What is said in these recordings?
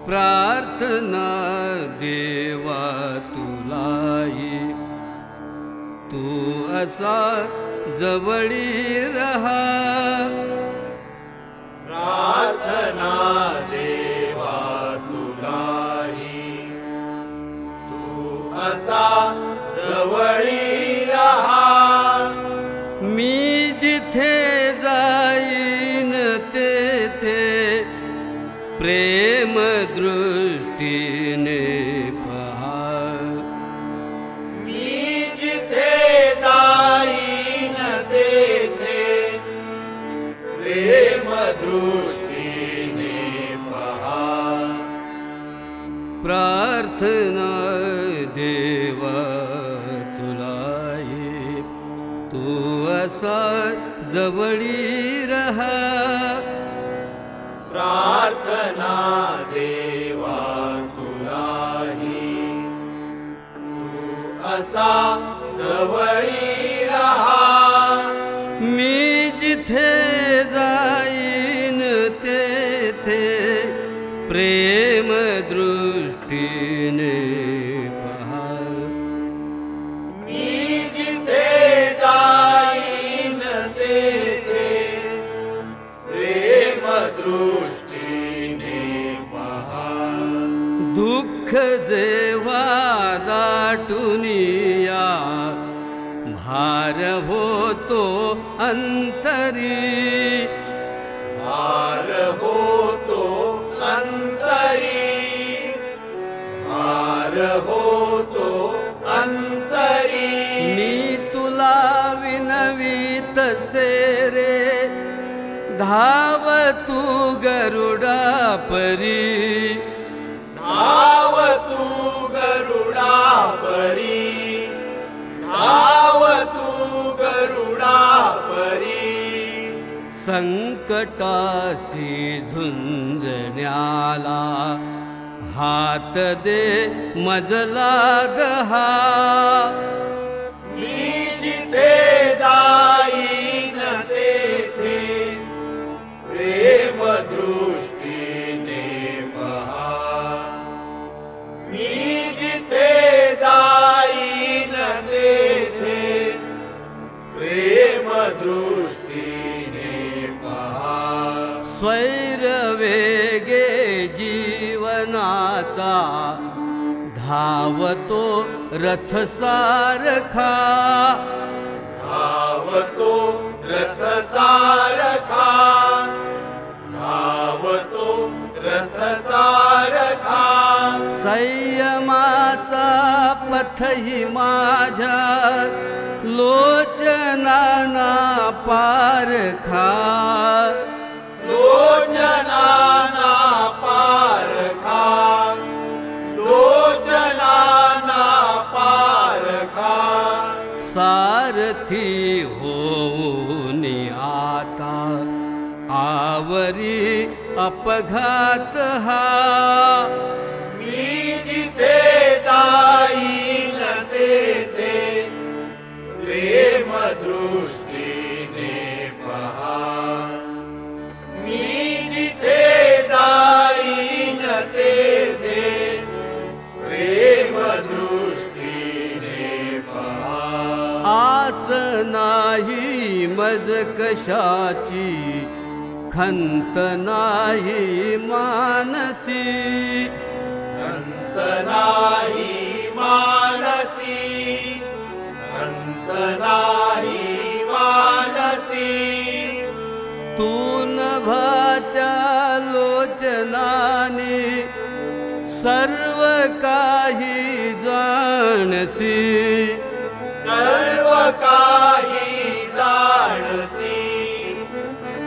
प्रार्थना देवा तुलाई, तू असा जवळी रहा। प्रार्थना देवा तुलाई, तू असा जवळी रहा। मी जिथे जाईन तेथे प्रेम दृष्टीने पहा। मी जिथे जाईन तेथे प्रेम दृष्टीने पहा। प्रार्थना देवा तुलाई, तू असा जवळी रहा। प्रार्थना देवा तुलाई, तू असा जवळी रहा। मी जिथे जाईन तेथे प्रेम दृष्टीने पहा। मी जिथे जाईन तेथे प्रेम दृष्टीने पहा। दुःख जेव्हा दाटुनिया भार होतो अंतरी। भार होतो अंतरी, भार होतो अंतरी। मी तुला विनवीत सेरे, धाव तू गरुडा परी। धाव तू गरुडा परी, धाव तू गरुडा परी। संकटाशी झुंजण्याला हात दे मजला गहा। मी जिथे जाईन तेथे प्रेम दृष्टीने पहा। मी जिथे जाईन तेथे प्रेम दृष्टीने पहा। स्वैर वेगे जीवनाचा धावतो रथ सारखा। धावतो रथ सारखा, धावतो रथ सारखा। संयमाचा पथही माझ्या लोचनाना पारखा। लोचनाना पारखा, लोचनाना पारखा। सारथी होऊन आता आवरी अपघात हा। मी जिथे जाईन तेथे प्रेम दृष्टीने पहा। मी जिथे जाईन तेथे प्रेम दृष्टीने पहा। आस नाही मज कशाची, खंत नाही मानसी। खंत नाही मानसी, खंत नाही मानसी। तू नभाच्या लोचनाने सर्व काही जाणसी सर्व काही जाणसी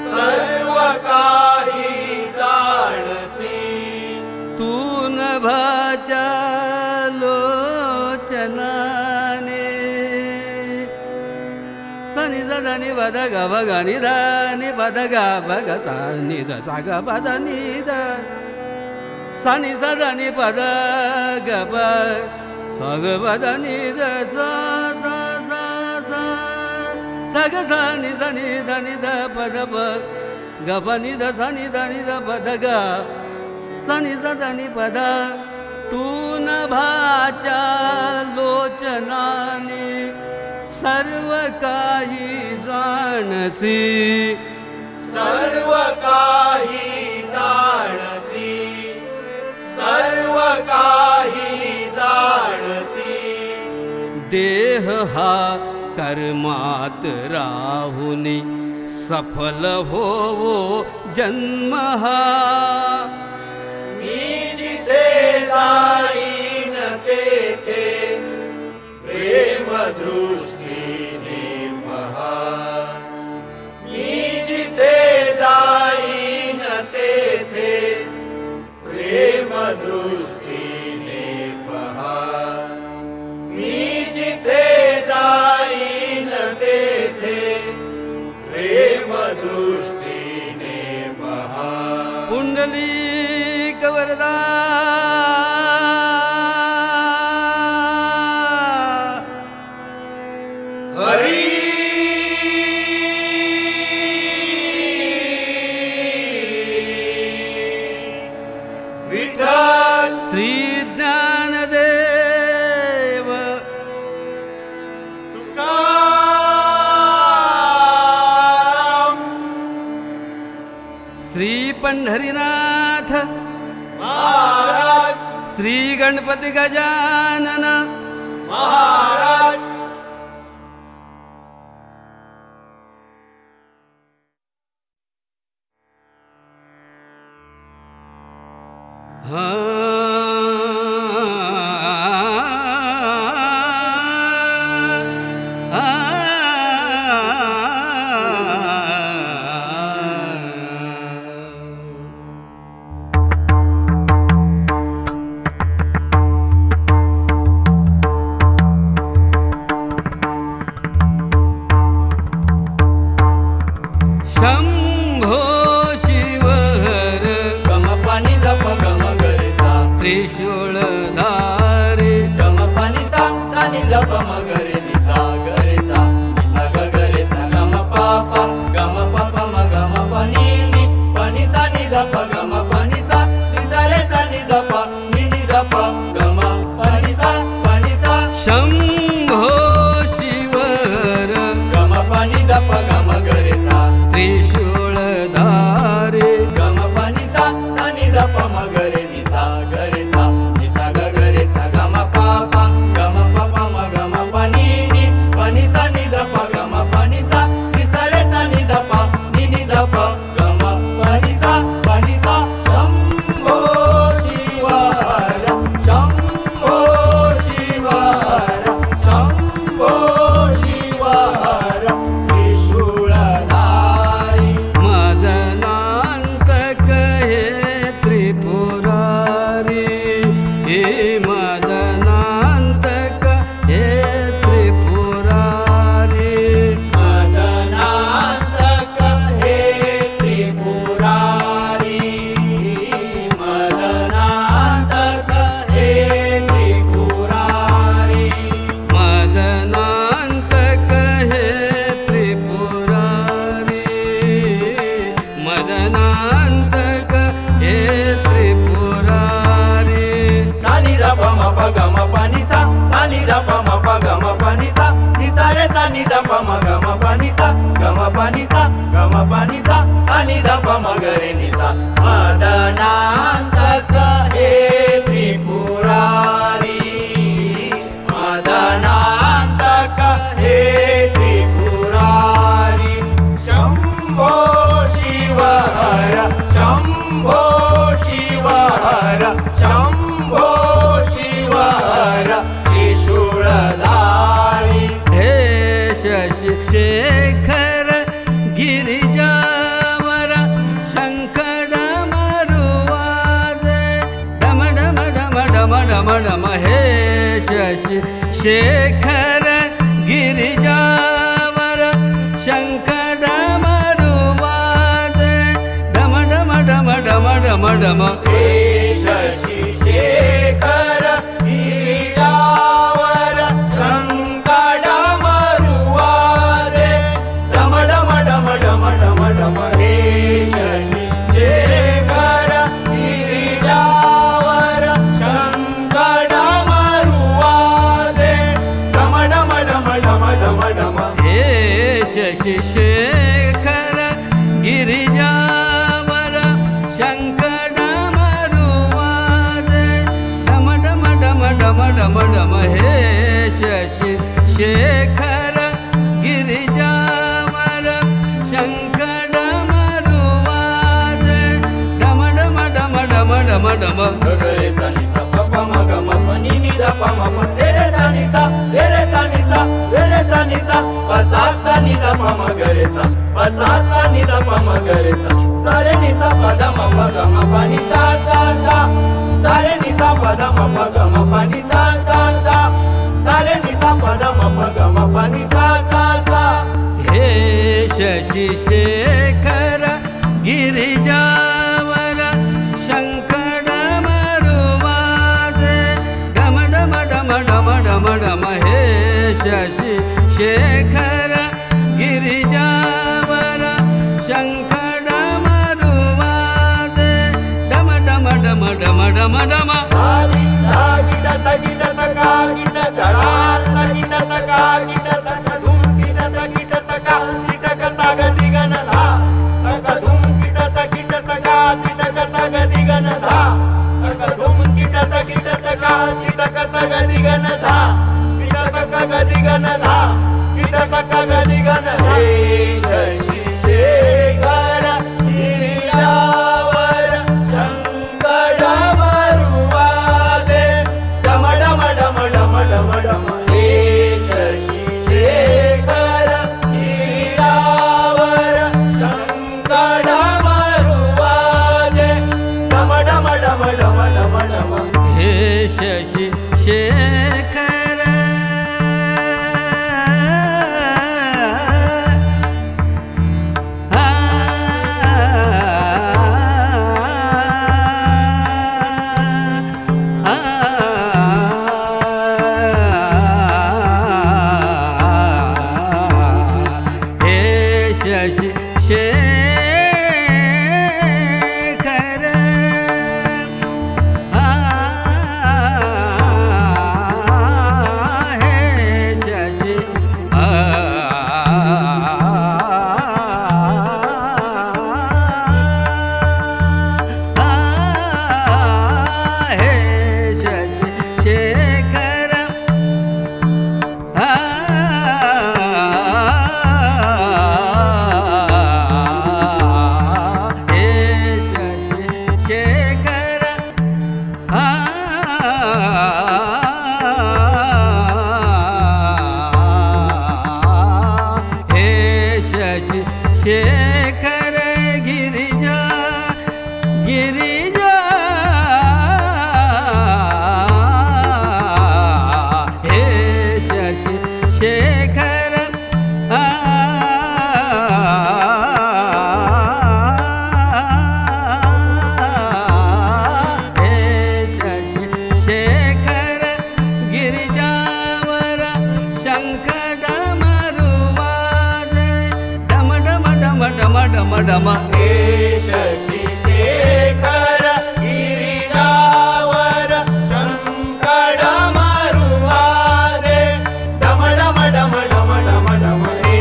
सर्व काही जाणसी तू नभाच्या लोचनाने सनि द नि बद ग ब ग नि द नि बद ग ब ग सा नि द सा ग ब द नि द सा नि सा द नि प द ग ब सा ग ब द नि द सा सा सा सा सा ग सा नि द प द प ग प नि द सा नि द प द ग सा नि द नि प द तू नभाच्या लोचनाने सर्व काही जाणसी सर्व काही जाणसी सर्व काही जाणसी देह हा कर्मात राहुनी सफल होवो जन्म हा मी जिथे जाईन तेथे प्रेम दृष्टीने पहा मी जिथे जाईन तेथे प्रेम दृष्टीने पहा मी जिथे जाईन तेथे प्रेम दृष्टीने पहा पुंडलिक वरदा हरी विठ्ठल श्री ज्ञानदेव तुकाराम श्री पंढरीनाथ महाराज श्री गणपती गजानन महाराज शंभो शिवहर गम पाणी दप गम गरे सा त्रिशूलधारी गम पाणी सा सानी दप मगरे निसा गरे सा निसा ग गरे सा गम पापा गम पापा म गम पाणी नि पाणी सानी दप गम पाणी सा निसा रे सानी दप नि दप गम पाणी सा शंभो शिवहर गम पाणी दप गम गरे सा त्रिशूलधारी गम पाणी सा सानी दप मगरे निसा गरे सा निसा ग गरे सा गम पापा म गम पाणी नि पाणी सानी दप गम पाणी सा निसा रे सानी दप नि दप गम पाणी सा शंभो शिवहर शंभो शिवहर शंभो शिवहर त्रिशूलधारी मदनांतक हे त्रिपुरारी हे मदनांतक हे त्रिपुरारी मदनांतक हे त्रिपुरारी मदनांतक हे त्रिपुरारी मदनांतक हे त्रिपुरारी मदनांतक हे त्रिपुरारी सानी द प म प ग म प नि सा सानी द प म प ग म प नि सा नि सा रे सानी द प म ग म प नि सा ग म प नि सा ग म प नि सा सानी द प म ग रे नि सा मदनांतक हे त्रिपुरारी मदनांतक हे त्रिपुरारी शंभो शिवहर शंभो शिवहर शंभो शेखर गिरिजावर शंखडमरुवाजे डम डम डम डम डम डम हे शशी शेखर गिरिजावर शंखडमरुवाजे डम डम डम डम डम डम हे शशी शेखर गिरिजावर शंखडमरुवाजे डम डम डम डम डम डम हे शशि शेखर गिरिजावर शंखडमरुवाजे डम डम डम डम डम डम हे शशि शेखर गिरिजावर शंखडमरुवाजे डम डम डम डम डम डम गरे सा नि सा प प म ग म प नि नि द प म प रे रे सा नि सा रे रे सा नि सा रे रे सा नि सा प सा सा नि द प म ग रे सा प सा सा नि द प म ग रे सा सा रे नि सा प द म प ग म प नि सा सा सा सा रे नि सा प द म प ग म प नि सा सा सा सा रे नि सा प द म प ग म प नि सा सा सा हे शशि शेखर गिरिजावर शंखडमरुवाजे डम डम डम डम डम डम हे शशि शेखर गिरिजावर शंखडमरुवाजे डम डम डम डम डम डम शशि शेखर गिरिजावर शंखडमरुवाजे डम डम डम डम डम डम हे शशि शेखर गिरिजावर शंखडमरुवाजे डम डम डम डम डम डम हे शशि शेखर हे शशि शेखर शेखर गिरिजा गिरिजा हे शशि शेखर हे शशि शेखर गिरिजावर शंखडमरुवाजे डम डम डम डम डम डम हे शशि शेखर गिरिजावर शंखडमरुवाजे डम डम डम डम डम डम हे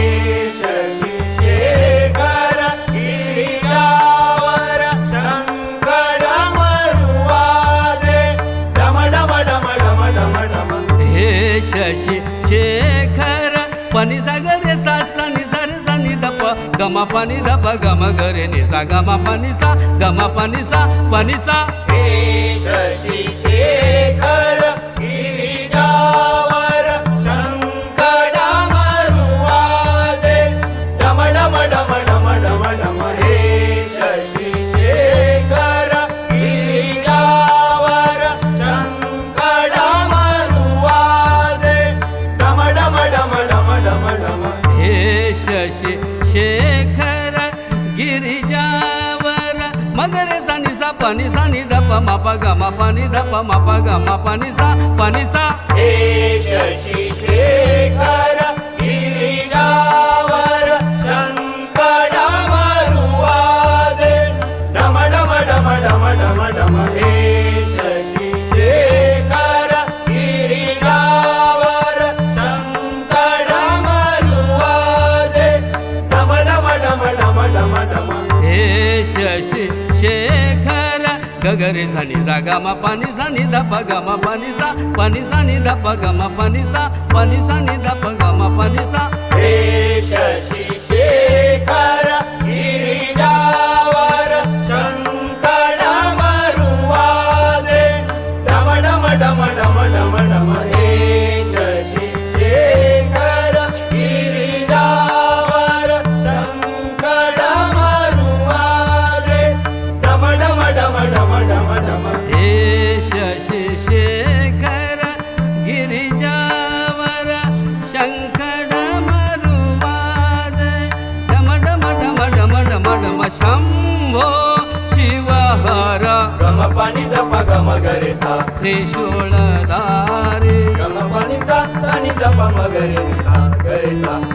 शशि शेखर गिरिजावर शंखडमरुवाजे डम डम डम डम डम डम हे शशि शेखर पनि सागरे सा सा नि सा रे सा नि ध प ग म प नि ध प ग म ग रे नि सा ग म प नि सा ग म प नि सा प नि सा हे शशि शेखर गिरिजावर शंखडमरुवाजे डम डम डम डम डम डम हे Shashi Shekhar गिरिजावर शंखडमरुवाजे pani sa ni da pa ma pa ga ma pa ni da pa ma pa ga ma pa ni sa हे शशी शेखर गिरिजावर शंकरा मरुवाजे डम डम डम डम डम डम हे शशी शेखर गिरिजावर शंकरा मरुवाजे डम डम डम डम डम डम हे शशी शेखर गगरे सा नि दा गा मा pa ni sa ni da pa ga ma pa ni sa ni da pa ga ma pa ni sa ni da pa ga ma pa ni sa हे शशी शेखर गिरिजावर शंकरा मरुवाजे डम डम डम डम डम डम हे शशी शेखर गिरिजावर शंकरा मरुवाजे डम डम डम डम डम डम हे शशी शेखर गिरिजावर शंकर मरुवाजे डम डम डम डम डम डम शंभो शिवहर गम पानी द प गम गरे सा त्रिशूलधारी गम पानी सा नि द प म गरे सा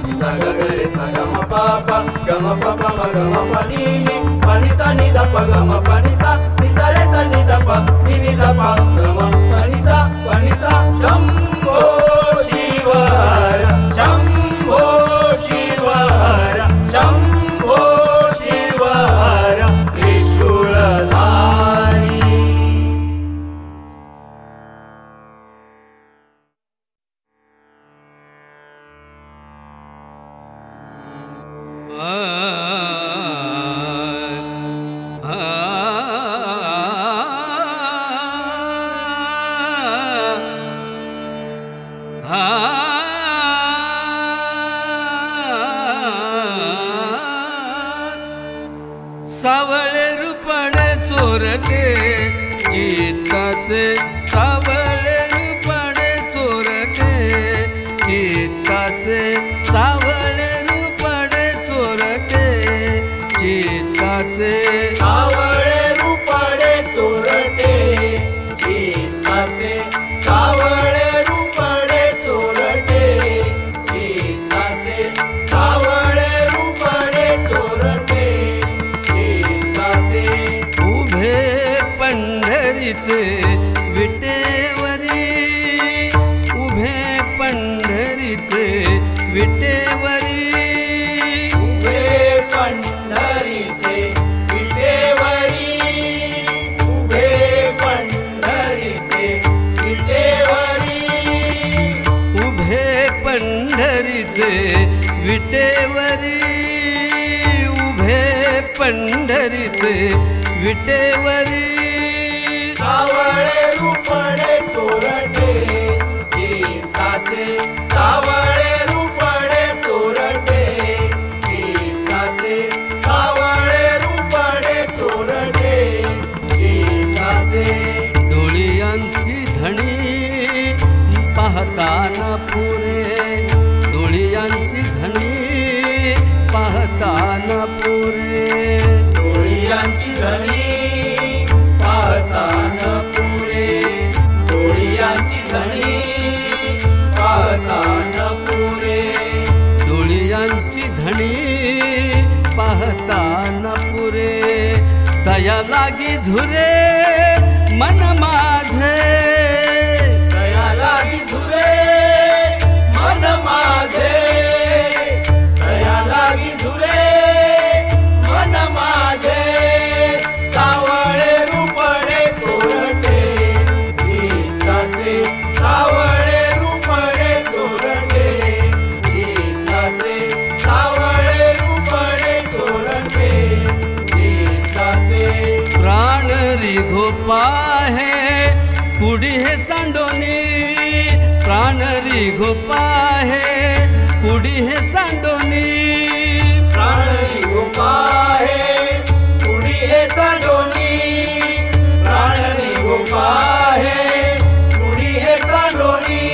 नि सा ग गरे सा गम प प गम प प म गम प नि सा नि द प गम प नि सा रे सा नि द प नि द प गम प नि सा शंभो शिवहर शंभो शिवहर शंभो शिवहर त्रिशूलधारी सावळे रुपडे चोरटे चित्ताचे सावळे रुपडे चोरटे चित्ताचे सावळे रुपडे चोरटे चित्ताचे सावळे रुपडे चोरटे चित्ताचे सावळे रुपडे चोरटे चित्ताचे सावळे रुपडे चोरटे चित्ताचे उभे पंढरीचे विटेवरी उभे पंढरीचे विटेवरी उभे पंढरीचे विटेवरी उभे पंढरीचे विटेवरी उभे पंढरीचे विटेवरी उभे पंढरीचे विटेवरी सावळे रुपडे चोरटे चित्ताचे सावळे रुपडे चोरटे चित्ताचे सावळे रुपडे चोरटे चित्ताचे डोळ्यांची धणी पाहताना पुरे डोळ्यांची धणी पाहताना पुरे डोळ्यांची धणी पाहताना पुरे डोळ्यांची धणी पाहताना पुरे डोळ्यांची धणी पाहताना पुरे दया लागी झुरे मन माझे दया लागी झुरे मन माझे दया लागी झुरे मन माझे सावळे रुपडे चोरटे चित्ताचे सावळे रुपडे चोरटे चित्ताचे सावळे रुपडे चोरटे चित्ताचे प्राण रिघोपा है कुडी हे सांडोनी प्राण रिघोपा है कुडी हे सांडोनी प्राणी गोपाहे कुडी हे सांडोनी प्राणी गोपाहे कुडी हे सांडोनी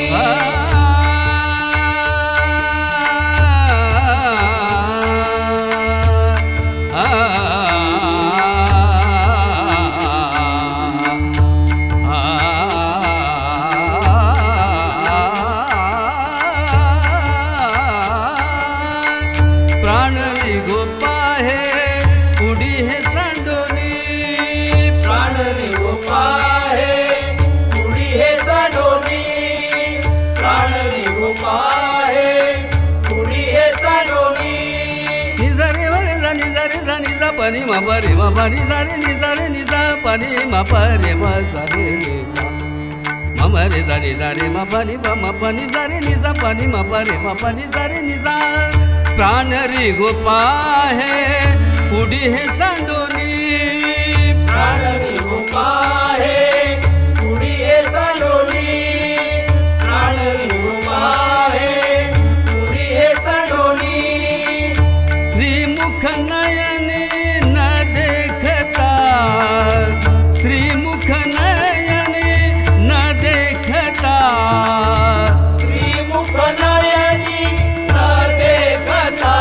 pani ma pa re ma pa ni sa re ni sa pa ni ma pa re ma sa re ni sa ma ma re sa re ma pa ni sa re ni sa pa ni ma pa re ma pa ni sa re ni sa प्राण री गोपा है उडी है सांडोनी प्राण री गोपा है उडी है सांडोनी प्राण री गोपा है उडी है सांडोनी श्रीमुख नयनी न देखता श्रीमुख नयनी न देखता श्रीमुख नयनी न देखता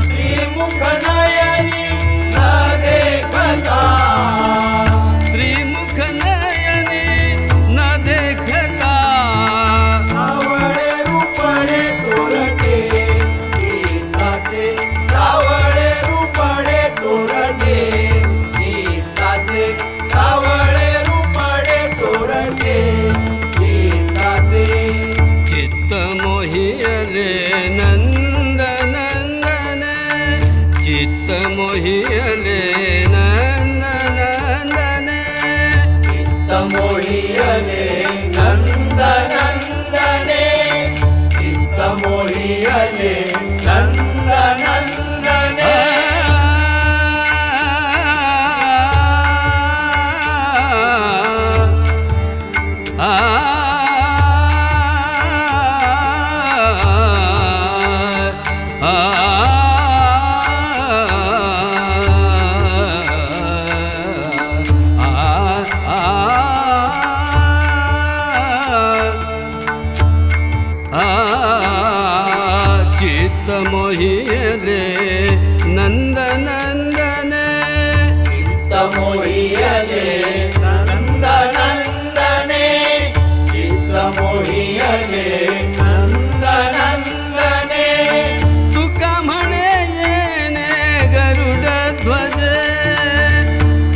श्रीमुख नयनी न देखता श्रीमुख नयनी न देखता सावळे रूपडे तोरटे गीताचे सावळे रूपडे तोरटे गीताचे सावळे रूपडे तोरटे गीताचे चित्त मोहियले नंद नंदन चित्त मोहियले नंद नंदन चित्त मोहियले नंद नंदने चित्त मोहियले नंद नंदने चित्त मोहियले नंद नंदने चित्त मोहियले नंद नंदने चित्त मोहियले नंद नंदने तुका म्हणे येणे गरुड ध्वज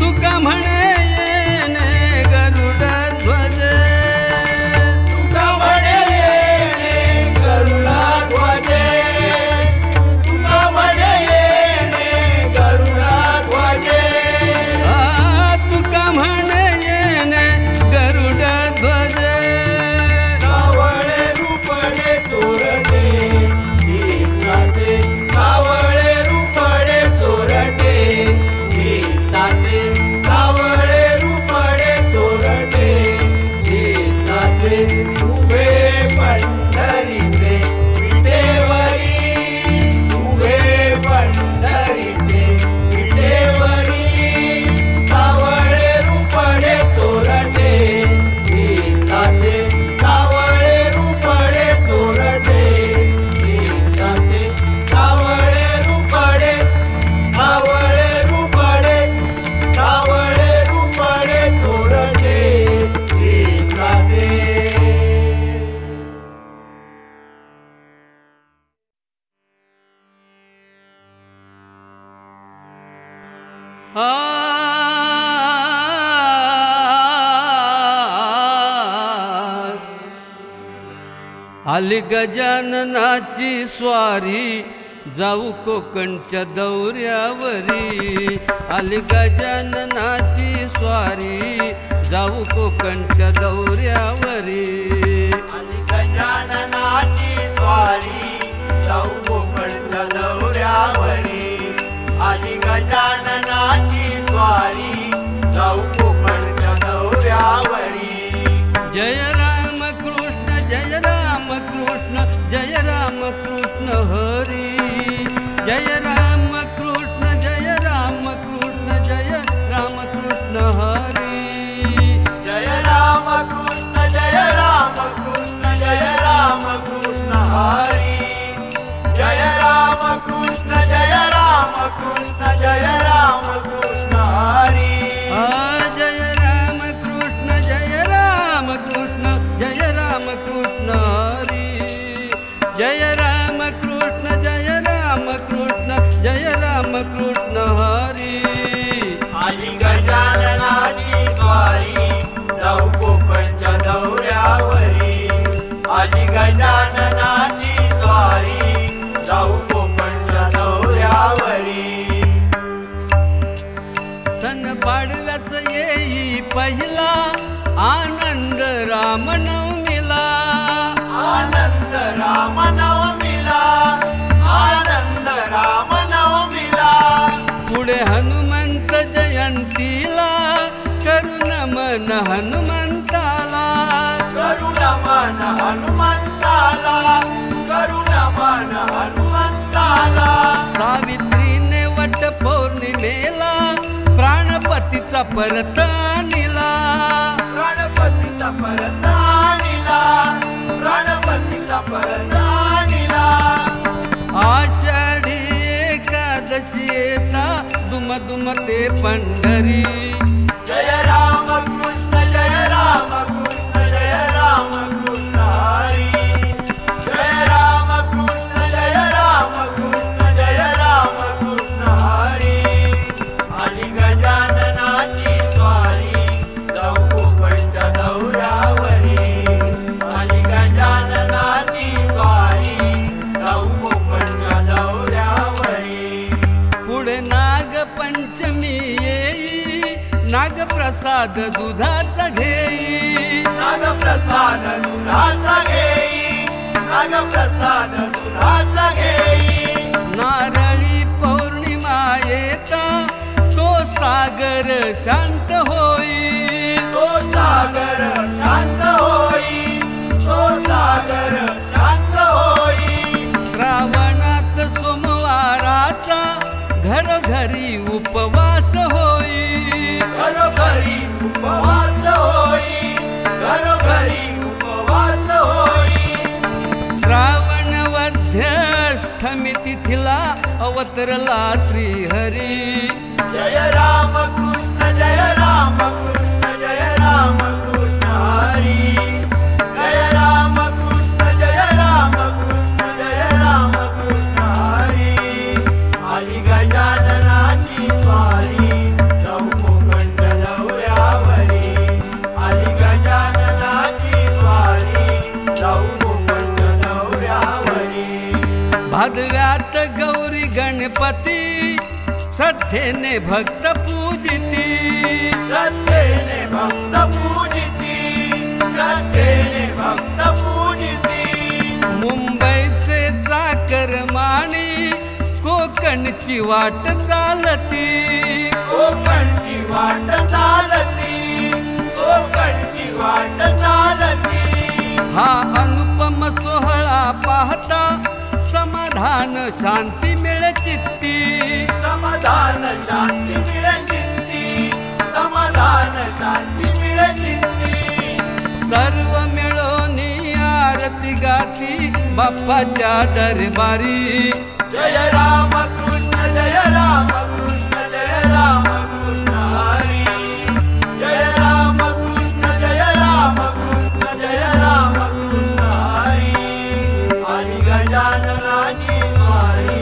तुका म्हणे येणे गरुड ध्वज तुका म्हणे येणे गरुडा ध्वजे तुका म्हणे येणे गरुडा ध्वजे तुका म्हणे येणे गरुड ध्वज सावळे रूपडे चोरटे गीताचे सावळे रूपडे चोरटे गीताचे सावळे रूपडे चोरटे गीताचे उभे पंढरीचे विटेवरी उभे पंढरीचे विटेवरी सावळे रूपडे चोरटे गीताचे सावळे रूपडे चोरटे गीताचे सावळे रूपडे सावळे रूपडे सावळे रूपडे चोरटे गीताचे आली गजाननाची स्वारी जाऊ कोकणच्या दौऱ्यावरी आली गजाननाची स्वारी जाऊ कोकणच्या दौऱ्यावरी आली गजाननाची स्वारी जाऊ कोकणच्या दौऱ्यावरी आली गजाननाची स्वारी जाऊ कोकणच्या दौऱ्यावरी जय राम कृष्ण जय राम कृष्ण जय राम कृष्ण हरी जय राम कृष्ण जय राम कृष्ण जय राम कृष्ण हरी जय राम कृष्ण जय राम कृष्ण जय राम कृष्ण हरी जय राम कृष्ण जय राम कृष्ण जय राम कृष्ण हरी जय राम कृष्ण जय राम कृष्ण जय राम कृष्ण हरी जय राम कृष्ण जय राम कृष्ण जय राम कृष्ण हरी आली गजाननाची स्वारी जाऊ कोकणच्या दौऱ्यावरी आली गजाननाची स्वारी जाऊ कोकणच्या दौऱ्यावरी सण पाडव्याच येई पहिला आनंद रामनवमीला आनंद रामनवमीला आनंद रामनवमीला पुढे हनुमंत जयंतीला करू नमन हनुमंताला करू नमन हनुमंताला करू नमन हनुमंताला सावित्रीने वट पौर्णिमेला प्राणपतीचा परत आणला गणपतीचा परत आणला गणपतीचा परत आणला आषाढी एकादशी येता दुम दुम ते पंढरी जय राम कृष्ण जय राम कृष्ण जय राम कृष्ण हरी जय राम कृष्ण जय राम कृष्ण जय राम कृष्ण हरी आली गजाननाची स्वारी चौकोपंच्या दौऱ्यावरी आली गजाननाची स्वारी चौकोपंच्या दौऱ्यावरी पुढे नागपंचमी येई नागप्रसाद दुधाचा घेई नागप्रसाद दुधाचा घेई नागप्रसाद दुधाचा घेई नारळी पौर्णिमा येता तो सागर शांत होई तो सागर शांत होई तो सागर शांत होई श्रावणात सोमवाराचा घरोघरी उपवास होई घरोघरी उपवास होई घरोघरी उपवास होई श्रावण वद्य अष्टमी तिथीला अवतरला श्रीहरी जय राम कृष्ण जय राम कृष्ण जय राम कृष्ण हरी जय राम कृष्ण जय राम कृष्ण जय राम कृष्ण हरी आली गजाननाची स्वारी चौकोपंच दौऱ्यावरी आली गजाननाची स्वारी चौकोपंच दौऱ्यावरी भादव्यात गौरी गणपती श्रद्धेने भक्त पूजिती श्रद्धेने भक्त पूजिती श्रद्धेने भक्त पूजिती मुंबईचे चाकरमानी कोकणची वाट चालती कोकणची वाट चालती कोकणची वाट चालती हा अनुपम सोहळा पाहता समाधान शांती मिळे चित्ती समाधान शांती मिळे चित्ती समाधान शांती मिळे चित्ती सर्व मिळून आरती गाती बाप्पाच्या दरबारी जय राम कृष्ण जय राम कृष्ण जय राम कृष्ण हरी जय राम कृष्ण जय राम कृष्ण जय राम कृष्ण हरी आणि गजाननाची स्वारी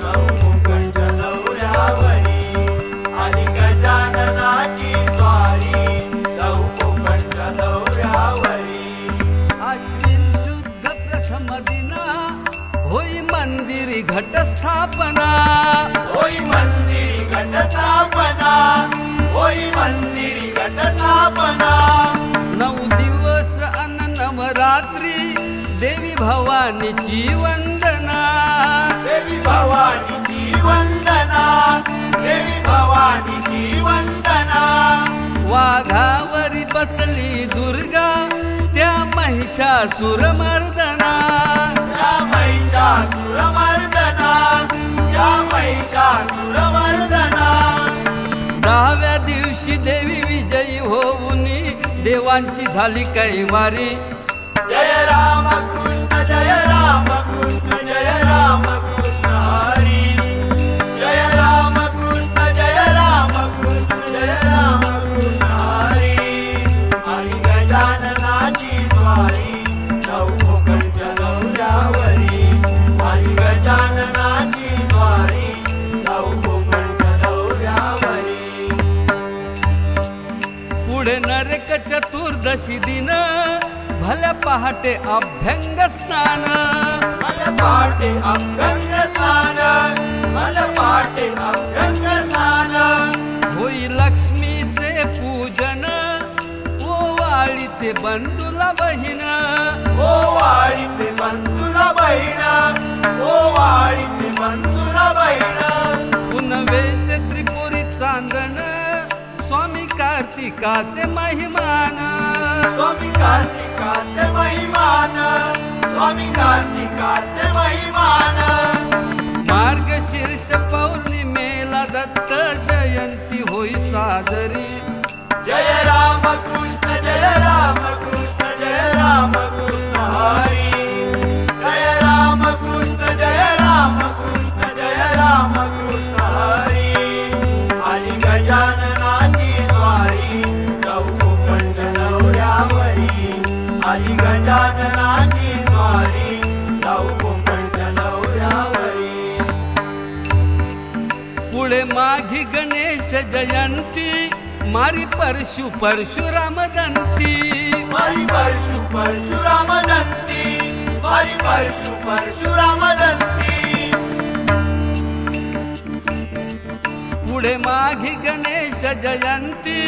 चौकोपंच दौऱ्यावरी आणि गजाननाची स्वारी चौकोपंच दौऱ्यावरी आश्विन शुद्ध प्रथम दिना होई मंदिरी घटस्थापना होई मंदिरी घटस्थापना होई मंदिरी घटस्थापना 9 दिवस अन नवरात्री देवी भवानीची वंदना देवी भवानीची वंदना देवी भवानीची वंदना वाघावरी बसली दुर्गा त्या महिषासुरमर्दना या महिषासुरमर्दना या महिषासुरमर्दना 10व्या दिवशी देवी विजयी होऊन देवांची झाली कैवारी जय राम कृष्ण जय राम कृष्ण जय राम कृष्ण हरी जय राम कृष्ण जय राम कृष्ण जय राम कृष्ण हरी आणि गजाननाची स्वारी चौकोपंच दौऱ्यावरी आणि गजाननाची स्वारी चौकोपंच दौऱ्यावरी पुढे नरक चतुर्दशी दिन भल्या पहाटे अभ्यंग स्नान मला पाटे अभ्यंग स्नान मला पाटे अभ्यंग स्नान होईल तुला बहीण ओ वाळीते बंधुला बहीण ओ वाळीते बंधुला बहीण पुनवेचे त्रिपुरी चांदण स्वामी कार्तिकाचे महिमान स्वामी कार्तिकाचे महिमान स्वामी कार्तिकाचे महिमान मार्गशीर्ष पौर्णिमेला दत्त जयंती होई साजरी जय राम कृष्ण जय राम कृष्ण जय राम कृष्ण हरी जय राम कृष्ण जय राम कृष्ण जय राम कृष्ण हरी आली गजाननाची स्वारी चौकोपंड नवऱ्यावरी आली गजाननाची स्वारी चौकोपंड नवऱ्यावरी पुढे माघी गणेश जयंती मारी परशुराम दंती मारी परशुराम दंती मारी परशुराम दंती पुढे माघी गणेश जयंती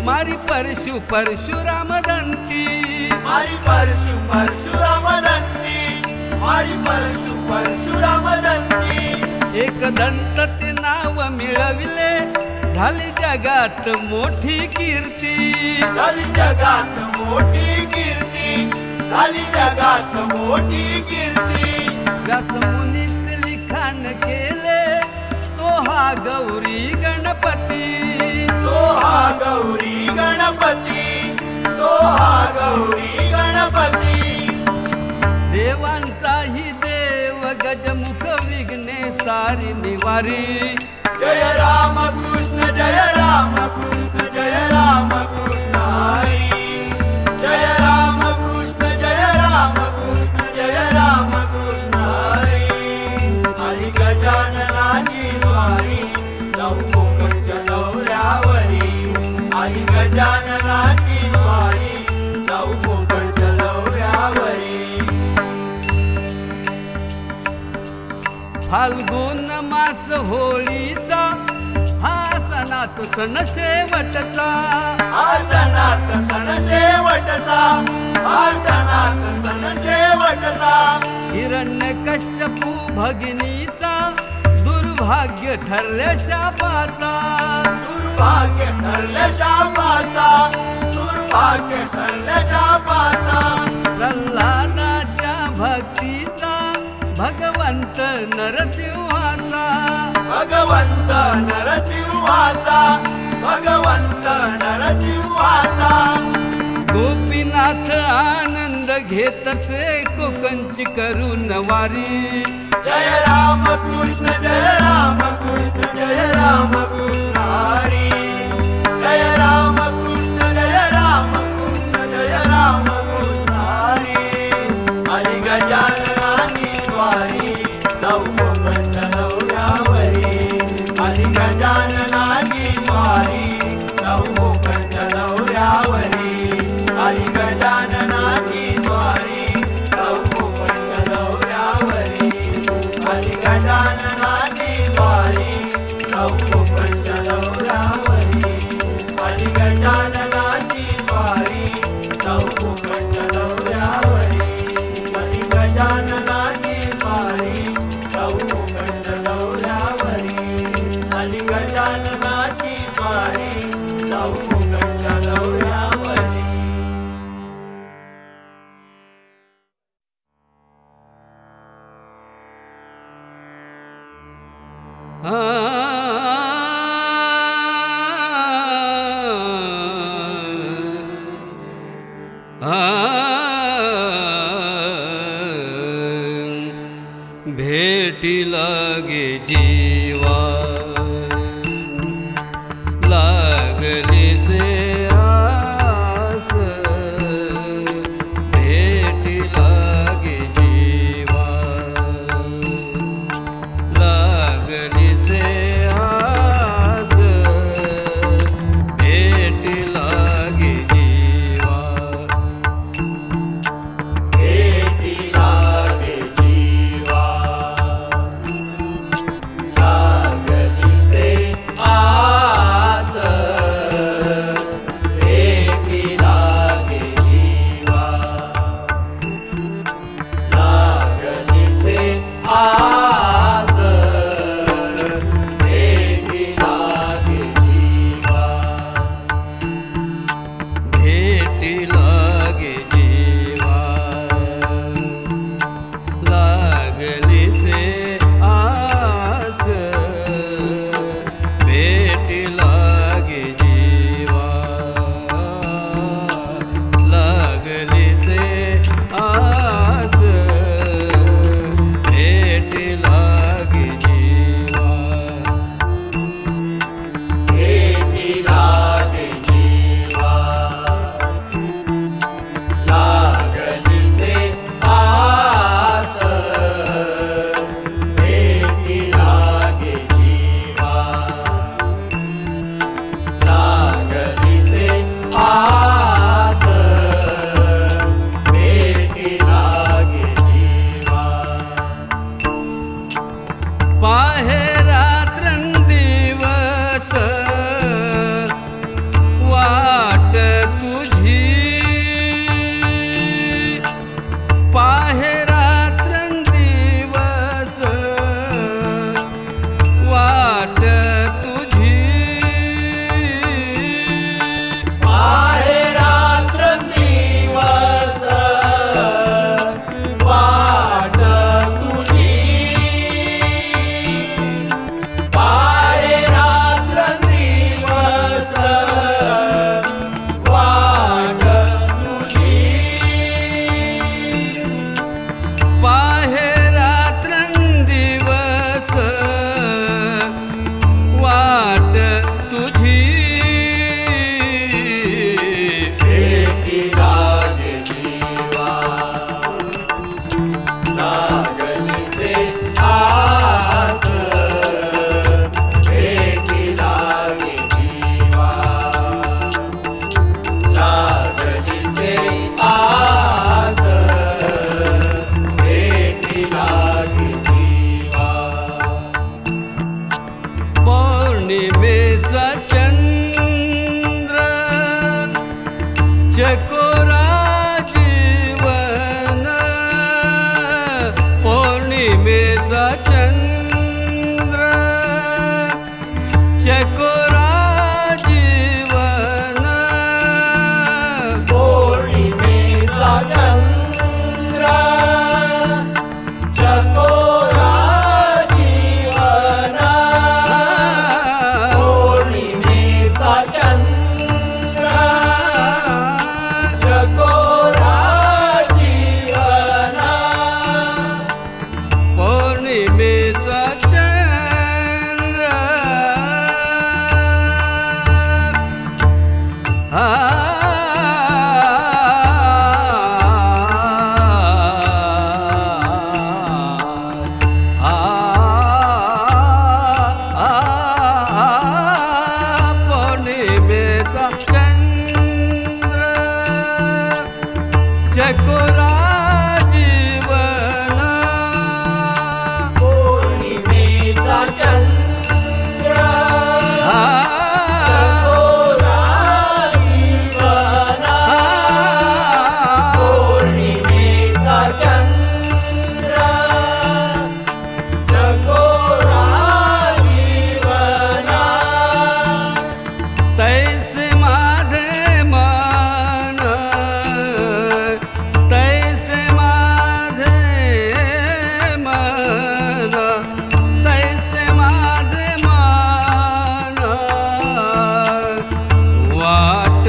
मारी परशुराम दंती मारी परशुराम दंती मारी परशुराम दंती एक दंत ते नाव मिळविले झाली जगात मोठी कीर्ती झाली जगात मोठी कीर्ती झाली जगात मोठी कीर्ती व्यास मुनीचे लिखाण केले तो हा गौरी गणपती तो हा गौरी गणपती तो हा गौरी गणपती देवांचाही देव गजमुख विघ्ने सारी निवारी जय राम कृष्ण जय राम कृष्ण जय राम कृष्ण हरी जय राम कृष्ण जय राम कृष्ण जय राम कृष्ण हरी आली गजाननाची स्वारी चौकोपंड नवऱ्यावरी आली गजाननाची स्वारी चौकोपंड नवऱ्यावरी फाल्गुन मास होळीचा हा सणात सण शेवटचा हा सणात सण शेवटचा हा सणात सण शेवटचा हिरण्यकश्यपू भगिनीचा दुर्भाग्य ठरल्या शापाचा दुर्भाग्य ठरल्या शापाचा दुर्भाग्य ठरल्या शापाचा प्रल्हादाच्या भक्तीचा भगवंत नरसिंहाचा भगवंत नरसिंहाचा भगवंत नरसिंहाचा गोपीनाथ आनंद घेतसे कोकणची करून वारी जय राम कृष्ण जय राम कृष्ण जय राम कृष्ण हरी जय राम कृष्ण जय राम कृष्ण जय राम कृष्ण हरी आली गजाननाची स्वारी चौकोपंड नवऱ्यावरी आली गजाननाची स्वारी चौकोपंड नवऱ्यावरी आली गजाननाची स्वारी चौकोपंड नवऱ्यावरी आली गजाननाची स्वारी चौकोपंड नवऱ्यावरी आली गजाननाची स्वारी चौकोपंड नवऱ्यावरी आली गजाननाची स्वारी चौकोपंड नवऱ्यावरी आली गजाननाची स्वारी चौकोपंड नवऱ्यावरी भेटी लागे जीवा लागली से आस भेटी लागे जीवा लागली से आस भेटी लागे जीवा भेटी लागे जीवा लागली से आस चंद्र चकोरा जीवन पौर्णिमेचा चंद्र चकोरा जीवन पौर्णिमेचा चंद्र चकोरा जीवन तैसे माझे मन तैसे माझे मन तैसे माझे मन वाट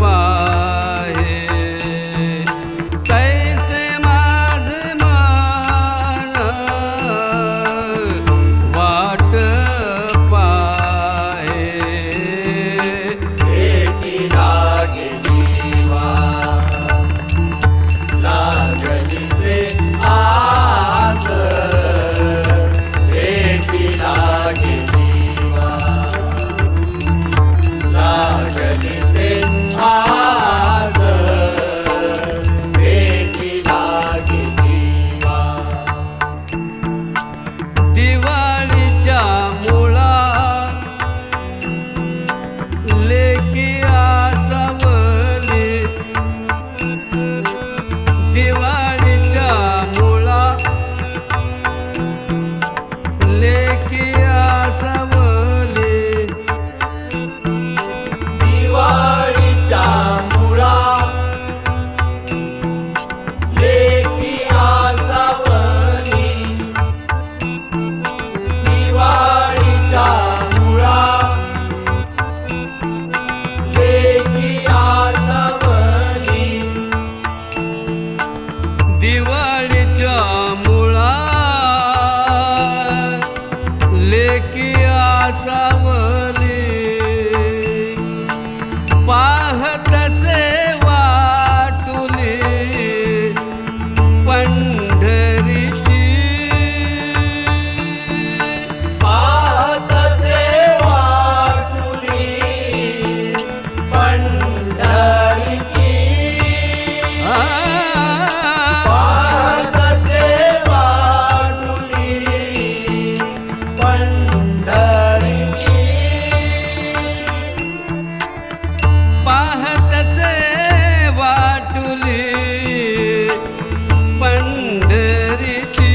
पाहे तैसे माझे मन वाट पाहे भेटी लागली लागलीसे आस भेटी लागली लागलीसे आस भेटी लागली दिवाळीच्या मुळा लेकी आसावली दिवाळीच्या मुळा लेकी आसावली दिवाळीच्या मुळा लेकी आसावली दिवाळीच्या मुळा लेकी आसावली दिवाळीच्या मुळा लेकी आसावली पाहतसे वाटुली पंढरीची पाहतसे वाटुली पंढरीची पाहतसे वाटुली पंढरीची पाहतसे वाटुली पंढरीची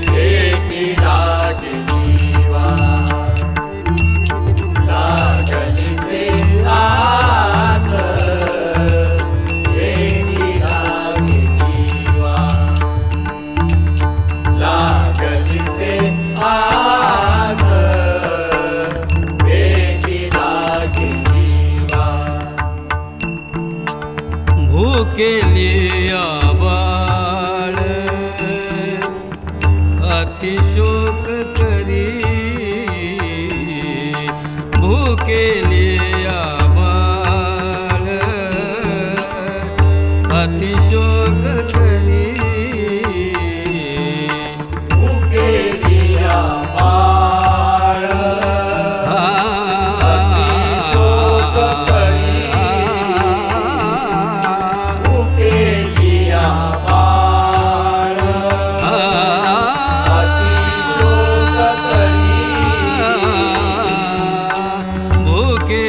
भेटी लागली लागलीसे आस भेटी लागली लागलीसे आस भेटी लागली भूकेली आबाळ अतिशोक करी भूकेली आबाळ अतिशोक करी उकेलिया बाळ अतिशोक करी उकेलिया बाळ अतिशोक करी भूके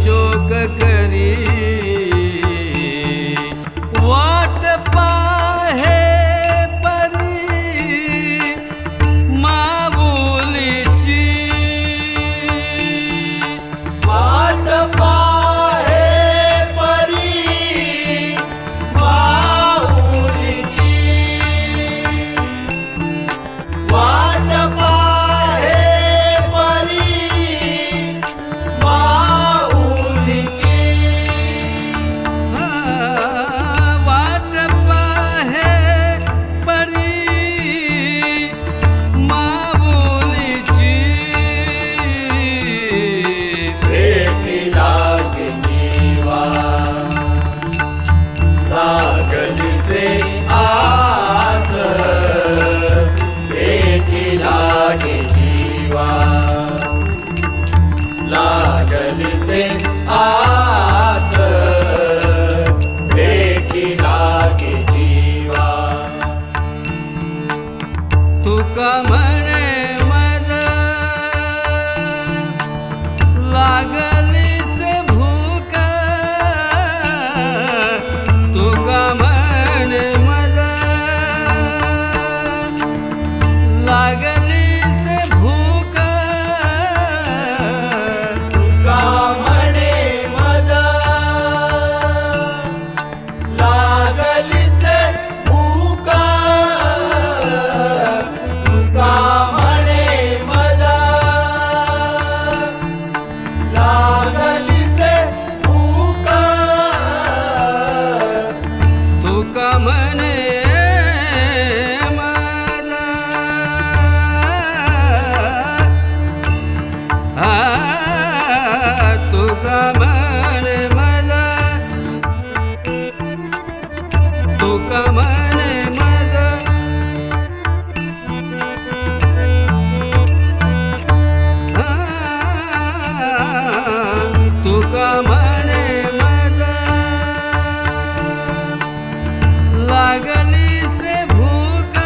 शोक करी वाट पाहे परी माऊलीची वाट पाहे परी माऊलीची वाट पाहे परी माऊलीची वाट पाहे परी माऊलीची भेटी लागे जीवा लागलीसे आस भेटी लागे जीवा लागलीसे आस भेटी लागे जीवा तुका म्हणे मज लागलीस भूक तुका म्हणे मज लागलीस भूक तुका म्हणे मजा लागलीसे भूका तुका म्हणे मजा लागलीसे भूका तुका म्हणे मज तुका म्हणे मज तुका म्हणे मज तुका म्हणे मज लागलीसे भूक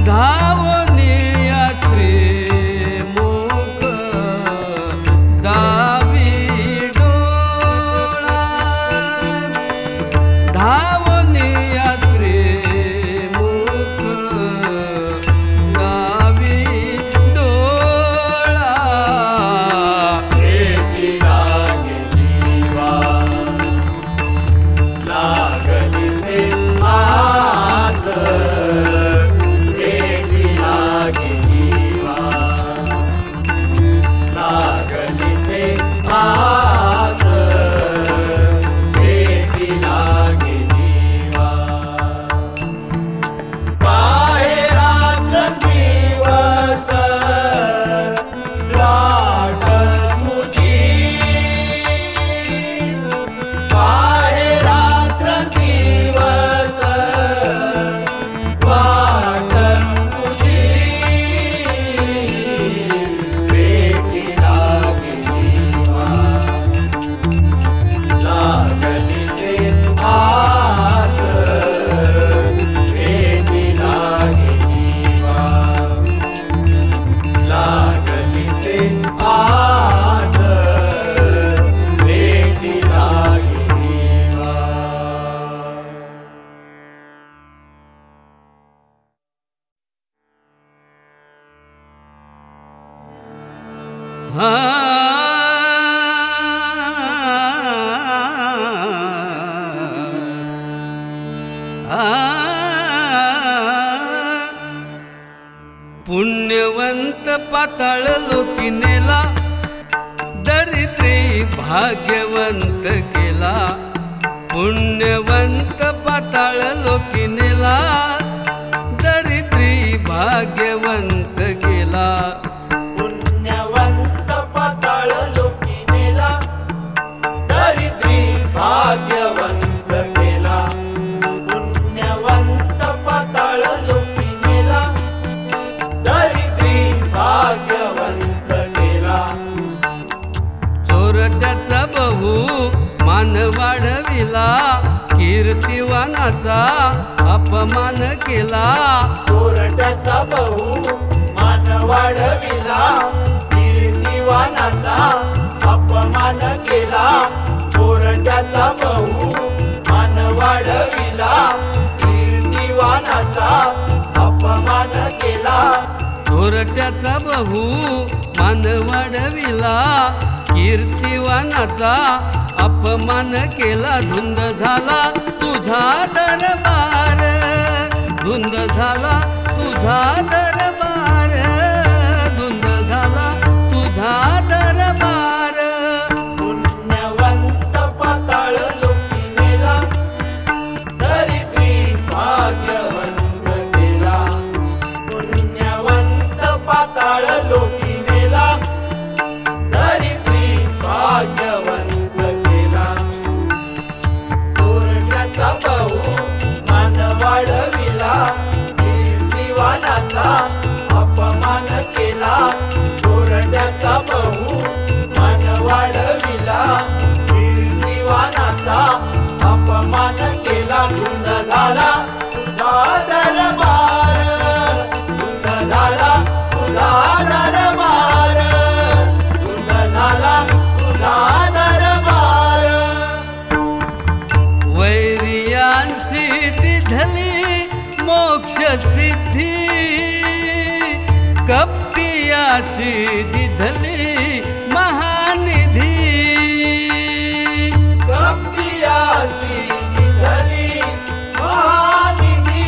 धावनिया श्रीमुख दावी डोळा धावनिया श्रीमुख दावी डोळा भेटी लागे जीवा लागलीसे आस भेटी लागे जीवा लागलीसे आस भेटी लागे जीवा बाहेर दिवस लाट तुझी बाहेर दिवस वाट तुझी भेटी लागे जीवा लागलीसे आस भेटी लागे जीवा लागलीसे आस भेटी लागे जीवा पुण्यवंत पाताळ लोकी नेला दरिद्री भाग्यवंत केला पुण्यवंत पाताळ लोकी नेला दरिद्री भाग्यवंत केला पुण्यवंत पाताळ लोकी नेला दरिद्री भाग्यवंत केला पुण्यवंत पाताळ लोकी नेला दरिद्री भाग्यवंत केला चोरट्याचा बहु मान वाढविला कीर्तिवानाचा अपमान केला चोरट्याचा बहु मान वाढविला कीर्तिवाना कीर्तिवानाचा अपमान केला चोरट्याचा बहु मान वाढविला कीर्तिवानाचा अपमान केला चोरट्याचा बहु मान वाढविला कीर्तिवानाचा अपमान केला धुंद झाला तुझा दरबार धुंद झाला तुझा दरबार धुंद झाला तुझा दरबार पुण्यवंत पाताळ लोकी नेला दरिद्री भाग्यवंत केला पुण्यवंत पाताळ लोकी नेला दरिद्री भाग्यवंत केला चोरट्याचा बहु मान वाढविला कीर्तिवानाचा अपमान केला चोरट्याचा बहु मान वाढविला कीर्तिवानाचा अपमान केला धुंद झाला तुझा दरबार धुंद झाला तुझा दरबार धुंद झाला तुझा दरबार वैरियांशी दिधली मोक्ष सिद्धी कपटियाशी दिधली महानिधी कपटियाशी दिधली महानिधी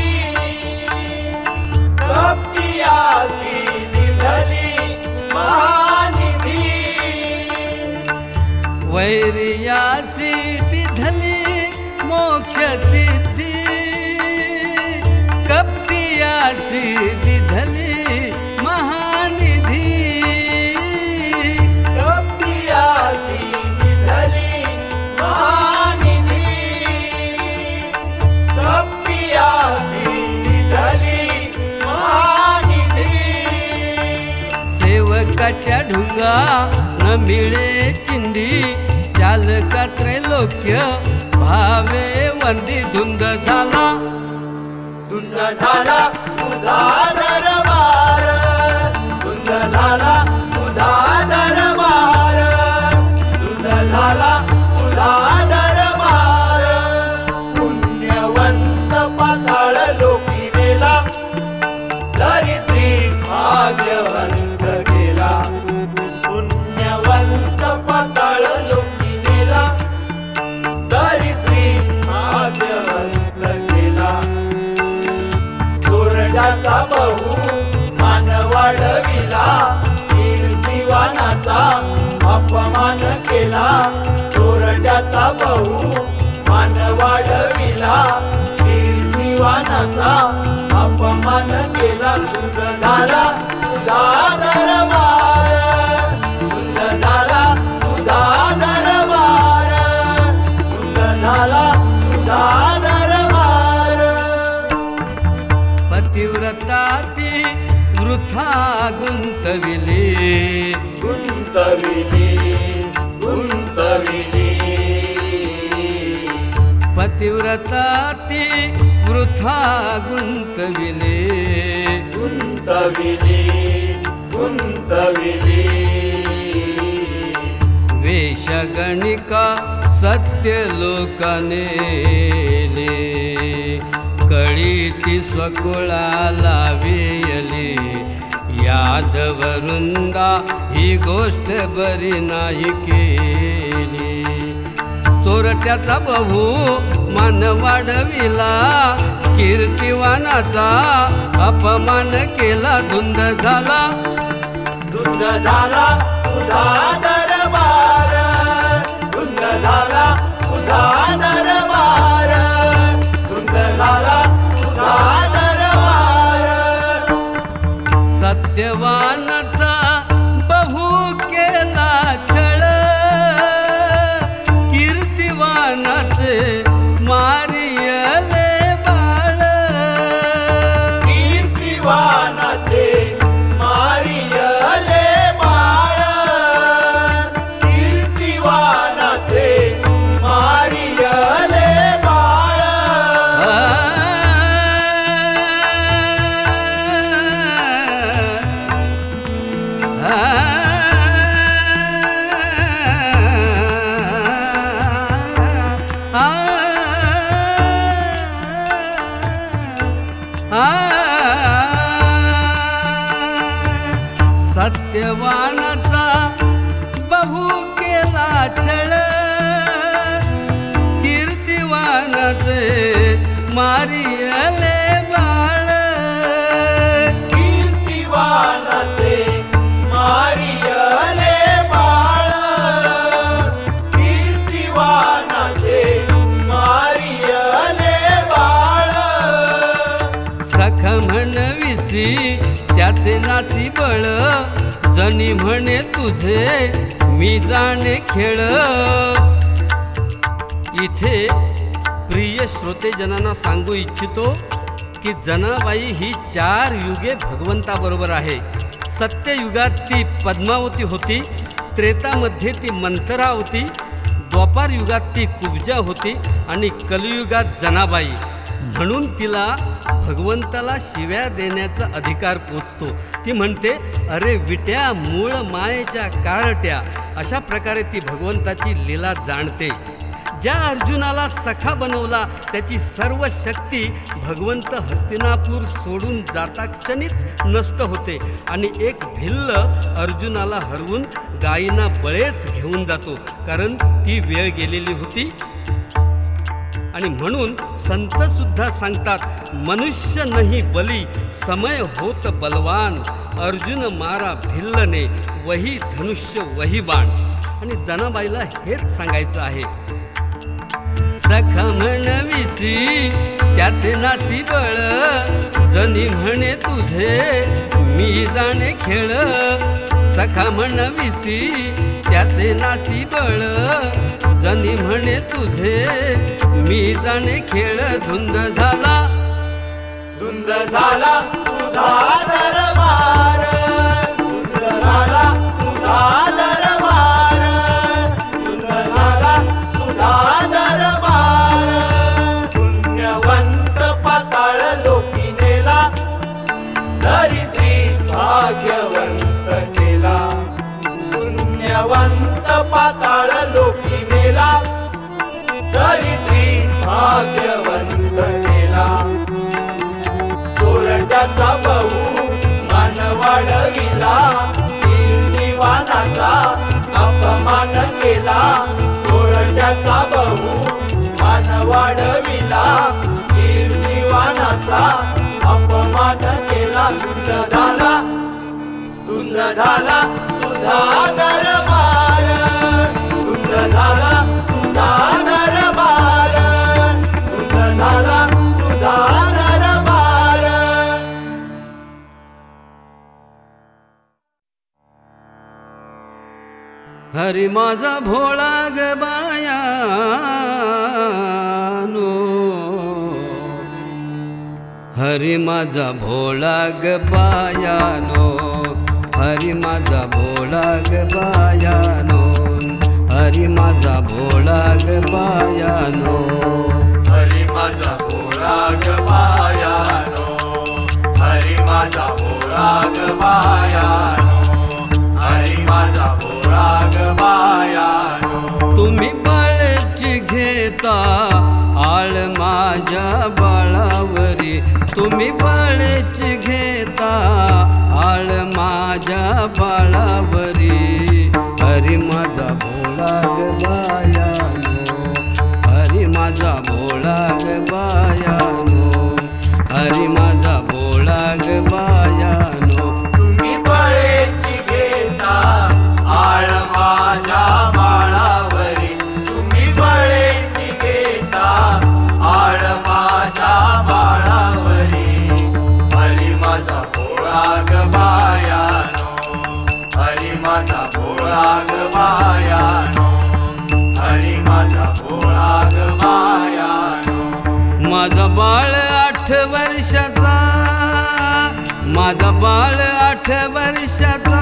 कपटियाशी दिधली महानिधी वैरियाशी दिधली मोक्ष सिद्धी कपटियाशी दिधली महानिधी कपटियाशी दिधली महानिधी कपटियाशी दिधली महानिधी सेवकाच्या ढुंगा न मिळे चिंदी चालका त्रैलोक्य भावे वंदी धुंद झाला धुंद झाला तुझा दरबार धुंद झाला तुझा दरबार धुंद झाला तुझा दरबार पुण्यवंत पाताळ लोकी नेला दरिद्री भाग्यवंत केला पुण्यवंत पाताळ लोकी नेला दरिद्री भाग्यवंत केला चोरट्याचा बहु मान वाढविला कीर्तिवानाचा अपमान केला चोरट्याचा बहु मान वाढविला कीर्तिवानाचा अपमान केला धुंद झाला तुझा दरबार धुंद झाला तुझा दरबार धुंद झाला तुझा दरबार पतिव्रता ती वृथा गुंतविली गुंतविली गुंतविली पतिव्रता ती वृथा गुंतविली गुंतविली गुंतविली वेशगणिका सत्य लोकानेले कळीती स्वकुळाला वेयली यादववृंदा ही गोष्ट बरी नाही केली चोरट्याचा बहु मान वाढविला कीर्तिवानाचा अपमान केला धुंद झाला धुंद झाला तुझा दरबार धुंद झाला तुझा दरबार धुंद झाला तुझा दरबार सत्यवानाचा बहु केला छळ कीर्तिवानाचे मारियले बाळ कीर्तिवानाचे मारियले बाळ कीर्तिवानाचे मारियले बाळ सत्यवानाचा बहु केला छळ कीर्तिवानाचे मारियले बाळ कीर्तिवानाचे मारियले बाळ कीर्तिवानाचे मारियले बाळ सखा म्हणविसी त्याचे नासी बळ जणी म्हणे तुझे मी जाणे खेळ इथे प्रिय श्रोतेजनांना सांगू इच्छितो की जनाबाई ही 4 युगे भगवंताबरोबर आहे. सत्ययुगात ती पद्मावती होती, त्रेतामध्ये ती मंथरा होती, द्वापार युगात ती कुब्जा होती आणि कलियुगात जनाबाई. म्हणून तिला भगवंताला शिव्या देण्याचा अधिकार पोचतो. ती म्हणते अरे विट्या मूळ मायेच्या कारट्या. अशा प्रकारे ती भगवंताची लीला जाणते. ज्या अर्जुनाला सखा बनवला त्याची सर्व शक्ती भगवंत हस्तिनापूर सोडून जाता क्षणीच नष्ट होते आणि एक भिल्ल अर्जुनाला हरवून गायींना बळेच घेऊन जातो, कारण ती वेळ गेलेली होती. आणि म्हणून संत सुद्धा सांगतात मनुष्य नाही बली समय होत बलवान अर्जुन मारा भिल्लने वही धनुष्य वही बाण. आणि जनाबाईला हेच सांगायचं आहे. सखा म्हणविसी त्याचे नासी बळ जनी म्हणे तुझे मी जाणे खेळ. सखा म्हणविसी त्याचे नासी बळ जनी म्हणे तुझे मी जाणे खेळ. धुंद झाला तुझा दरबार धुंद झाला तुझा दरबार धुंद झाला तुझा दरबार. पुण्यवंत पाताळ लोकी नेला धरित्री भाग्यवंत केला. पुण्यवंत पाताळ लोकी नेला धरित्री भाग्यवंत केला. चोरट्याचा बहु मान वाढविला कीर्तिवानाचा अपमान केला. चोरट्याचा बहु मान वाढविला कीर्तिवानाचा अपमान केला. धुंद झाला तुझा दरबार धुंद झाला तुझा दरबार धुंद झाला तुझा दरबार. हरी माझा भोळा ग बायानो हरी माझा भोळा ग बायानो हरी माझा भोळा ग बायानो हरी माझा भोळा ग बायानो हरी माझा भोळा ग बायानो हरी माझा भोळा ग बायानो हरी माझा भोळा ग बायानो. तुम्ही बाळची घेता आळ माझ्या बाळावरी तुम्ही बाळची घेता आळ माझ्या बाळावरी. हरी माझा भोळा ग बायानो हरी माझा भोळा ग बायानो हरी माझा भोळा ग बायानो. तुम्ही बळेची घेता आळ माझ्या बाळावरी तुम्ही बळेची घेता आळ माझ्या बाळावरी. हरी माझा भोळा ग बायानो हरी माझा भोळा ग बायानो हरी माझा भोळा ग बायानो. माझा बाळ 8 वर्षाचा माझा बाळ 8 वर्षाचा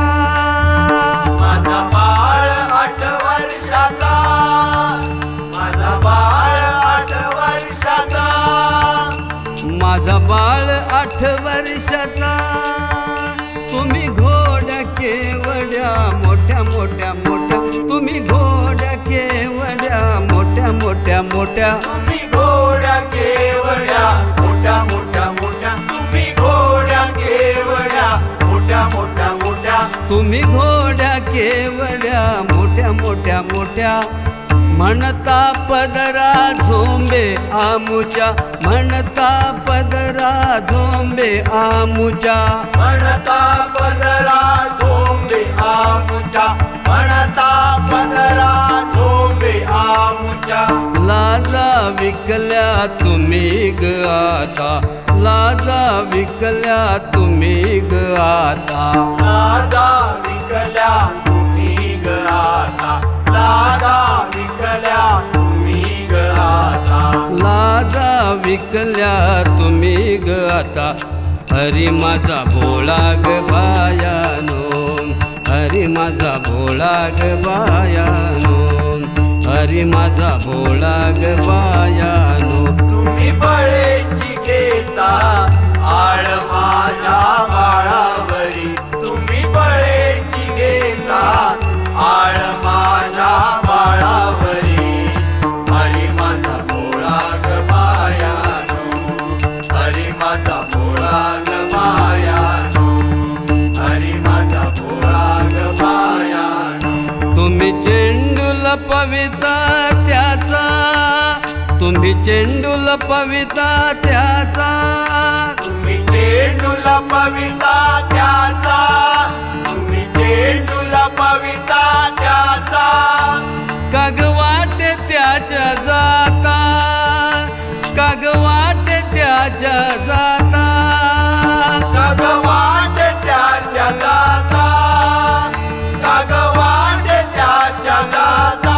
माझा बाळ 8 वर्षाचा माझा बाळ 8 वर्षाचा माझा बाळ 8 वर्षाचा. तुम्ही घोड्या केवड्या मोठ्या मोठ्या मोठ्या तुम्ही घोड्या केवड्या मोठ्या मोठ्या मोठ्या तुम्ही घोड्या केवड्या मोठ्या मोठ्या मोठ्या तुम्ही घोड्या केवड्या मोठ्या मोठ्या मोठ्या तुम्ही घोड्या केवड्या मोठ्या मोठ्या मोठ्या म्हणता पदरा झोंबे आमुच्या म्हणता पदरा झोंबे आमुच्या म्हणता पदरा झोंबे आमुच्या म्हणता पदरा झोंबे आमुच्या लाजा विकल्या तुम्ही ग आता लाजा विकल्या तुम्ही ग आता लाजा विकल्या तुम्ही ग आता लाजा विकल्या तुम्ही ग आता लाजा विकल्या तुम्ही ग आता हरी माझा भोळा ग बायानो हरी माझा भोळा ग बायानो हरी माझा भोळा ग बायानो तुम्ही बळेची घेता आळ माझ्या बाळावरी तुम्ही बळेची घेता आळ माझ्या बाळावरी हरी माझा भोळा ग बायानो हरी माझा भोळा ग बायानो हरी माझा भोळा ग बायानो तुम्ही चेंडूल पविता त्याचा तुम्ही चेंडूल पविता त्याचा तुम्ही चेंडूल पविता त्याचा तुम्ही चेंडूल पविता त्याचा काग वाटे त्याच्या जाता काग वाटे त्याच्या जाता काग वाटे त्याच्या जाता काग वाटे त्याच्या जाता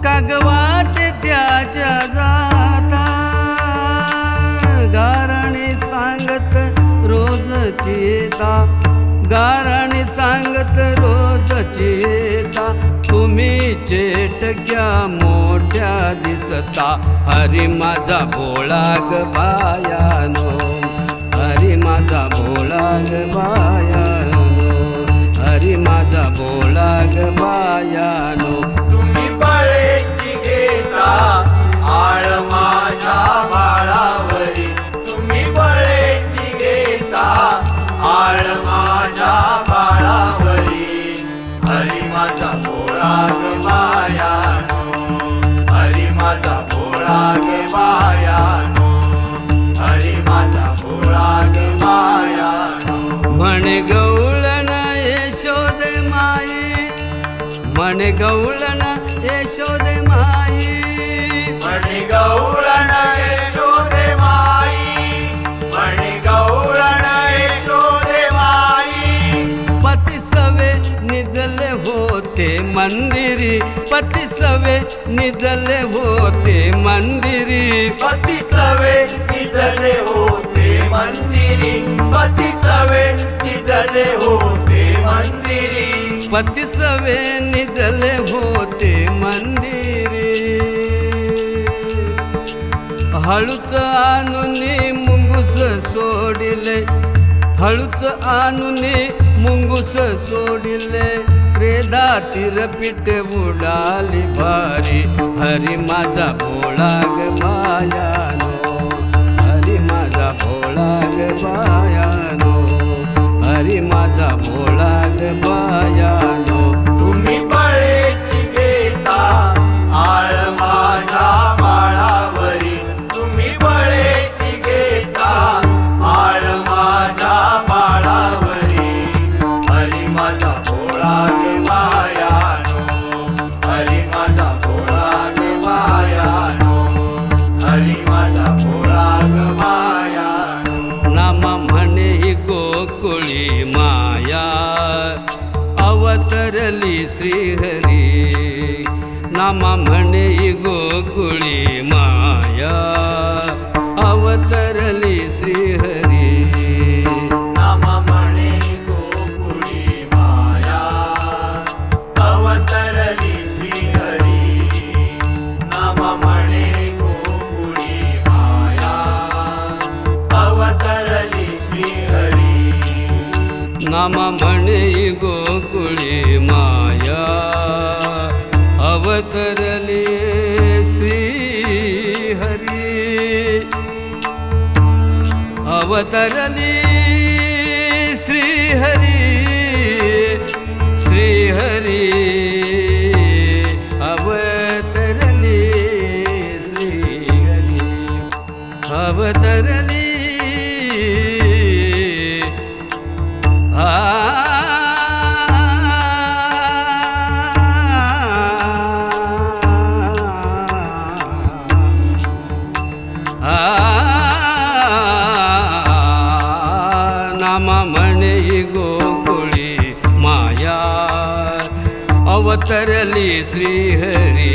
काग वाटे त्याच्या जाता गारणी सांगत रोजची येता गारणी सांगत रोजची येता तुम्ही चेटक्या मोठ्या दिसता हरी माझा भोळा ग बायानो हरी माझा भोळा ग बायानो हरी माझा भोळा ग बायानो तुम्ही बळेची घेता आळ माझ्या बाळावरी तुम्ही बळेची घेता आळ माझ्या बाळावरी हरी माझा भोळा ग बायानो हरी माझा भोळा ग बायानो हरी माझा भोळा ग बायानो म्हणे गवळण यशोदे माई म्हणे गवळण यशोदे माई म्हणे गवळण यशोदे माई म्हणे गवळण यशोदे माई पती सवे निजले होते मंदिरी पती सवे निजले होते मंदिरी पती सवे निजले होते मंदिरी पती सवे निजले होते मंदिरी पती सवे निजले होते मंदिरी हळूच आणून मुंगूस सोडिले हळूच आणून मुंगूस सोडिले त्रेधा तिरपीठ उडाली भारी हरी माझा भोळा ग बायानो हरी माझा भोळा ग बायानो हरी माझा भोळा ग बायानो तुम्ही बळेची घेता आळ माझ्या बाळावरी तुम्ही बळेची घेता आळ माझ्या बाळावरी हरी माझा भोळा ग बायानो हरी माझा भोळा ग बायानो हरी माझा भोळा ग बायानो नामा म्हणे ही गोकुळी माया अवतरली श्रीहरी नामा म्हणे ही गोकुळी माया अवतरली श्रीहरी नाम म्हणे गोकुळी माया अवतरली श्रीहरी नाम म्हणे गोकुळी माया अवतरली श्रीहरी नाम म्हणे ही गोकुळी माया अवतरली श्रीहरी अवतरली श्रीहरी श्रीहरी अवतरली श्रीहरी अवतरली अवतरली श्रीहरी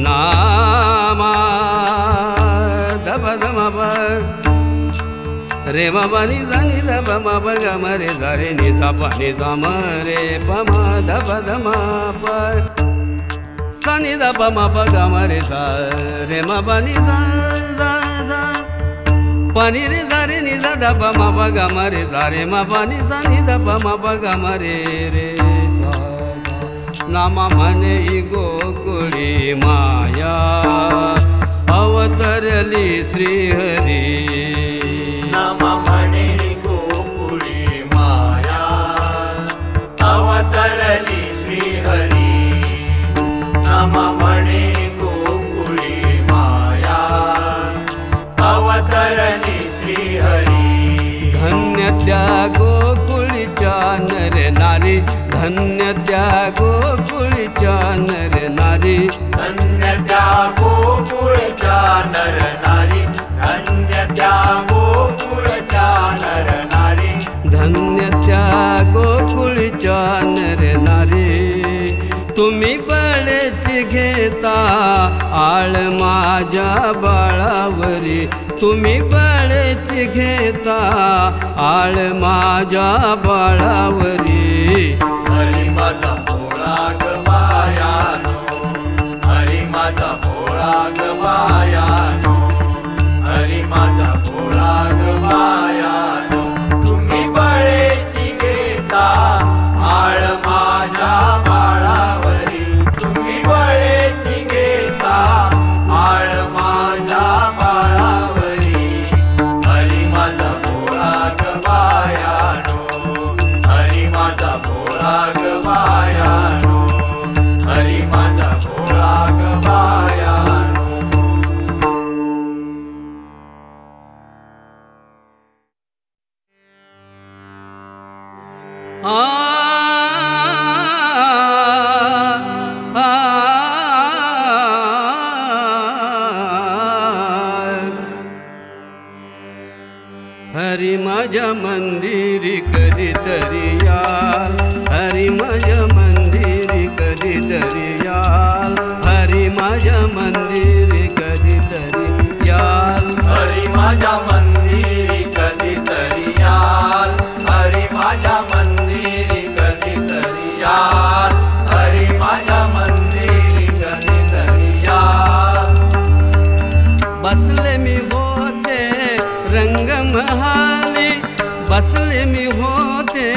नामा दब दम रे म नि ध नि ध ब म ब ग म रे ध रे नि ध प नि ध म रे प म ध प ध म प स नि ध प म प ग म रे ध रे म ब नि ध ध ध प नि रे ध रे नि ध ध प म प ग म रे ध रे म प नि ध नि ध प म प ग म रे रे नाम म्हणे गोकुळी माया अवतरली श्रीहरी नाम म्हणे गोकुळी माया अवतरली श्रीहरी नाम म्हणे गोकुळी माया अवतरली श्रीहरी धन्य त्या गोकुळीच्या नर नारी धन्य त्या गोकुळीच्या नर नारी धन्य त्या गोकुळच्या नर नारी धन्य त्या गोकुळच्या नर नारी धन्य त्या गोकुळीच्या नर नारी तुम्ही बळेची घेता आळ माझ्या बाळावरी तुम्ही बळेची घेता आळ माझ्या बाळावरी हरी माझा भोळा ग बायानो हरी माझा भोळा ग बायानो हरी माझा भोळा ग बायानो तुम्ही बळेची घेता आळ माझ्या बाळावरी तुम्ही बळेची घेता आळ माझ्या बाळावरी हरी माझा भोळा ग बायानो हरी माझा भोळा ग बायानो हरी माझा भोळा ग बायानो हरी माझ्या मंदिरी कधीतरी याल हरी माझ्या मंदिरी कधीतरी याल हरी माझ्या मंदिरी कधीतरी याल हरी माझ्या मंदिरी कधीतरी याल हरी माझ्या मंदिरी कधीतरी याल हरी माझ्या मंदिरी कधीतरी याल बसले मी होते रंगमहाली बसले मी होते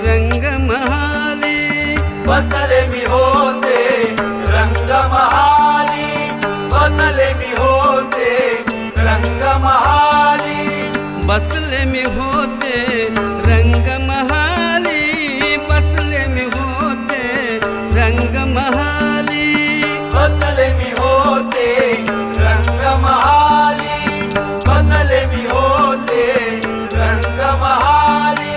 रंगमहाली बसले मी होते रंगमहाली बसले मी होते रंगमहाली बसले मी होते रंगमहाली बसले मी होते रंगमहाली बसले मी होते रंगमहाली बसले मी होते रंगमहाली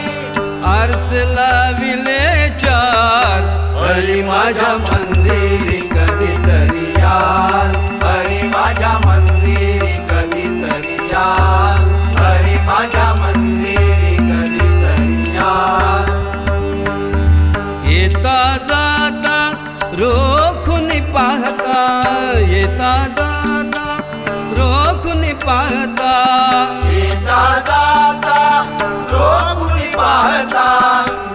आरस लाविले चार हरी माझ्या मंदिरी कधीतरी याल हरी माझ्या मंदिरी कधीतरी याल हरी माझ्या मंदिरी कधीतरी याल येता जाता रोखून पाहता येता जाता रोखून पाहता येता जाता रोखून पाहता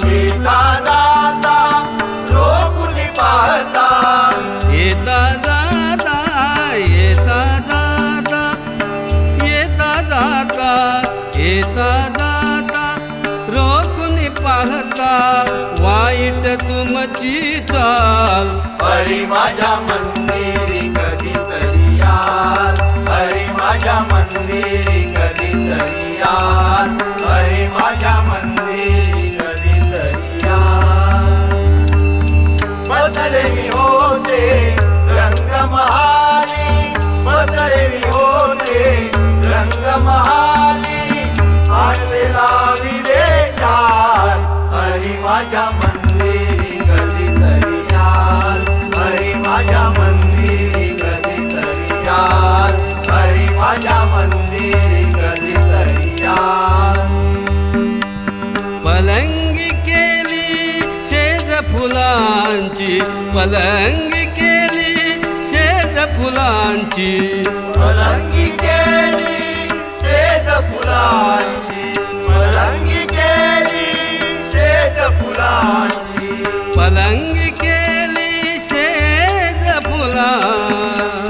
येता जाता रोखून पाहता येता जाता येता जाता येता जाता येता जाता रोखून पाहता वाईट तुमची चाल हरी माझ्या मंदिरी कधीतरी याल हरी माझ्या मंदिरी कधीतरी याल हरी माझ्या मंदिरी कधीतरी बसले मी होते रंगमहाली बसले मी होते रंगमहाली आसे लाविले चाल हरी माझ्या मंदिरी कधीतरी याल हरी माझ्या मंदिरी कधीतरी याल हरी माझ्या मंदिरी कधीतरी याल पलंगी केली शेज फुलांची पलंगी केली शेज फुलांची पलंगी केली शेज फुलांची पलंगी केली शेज फुलांची पलंगी केली शेज फुलांची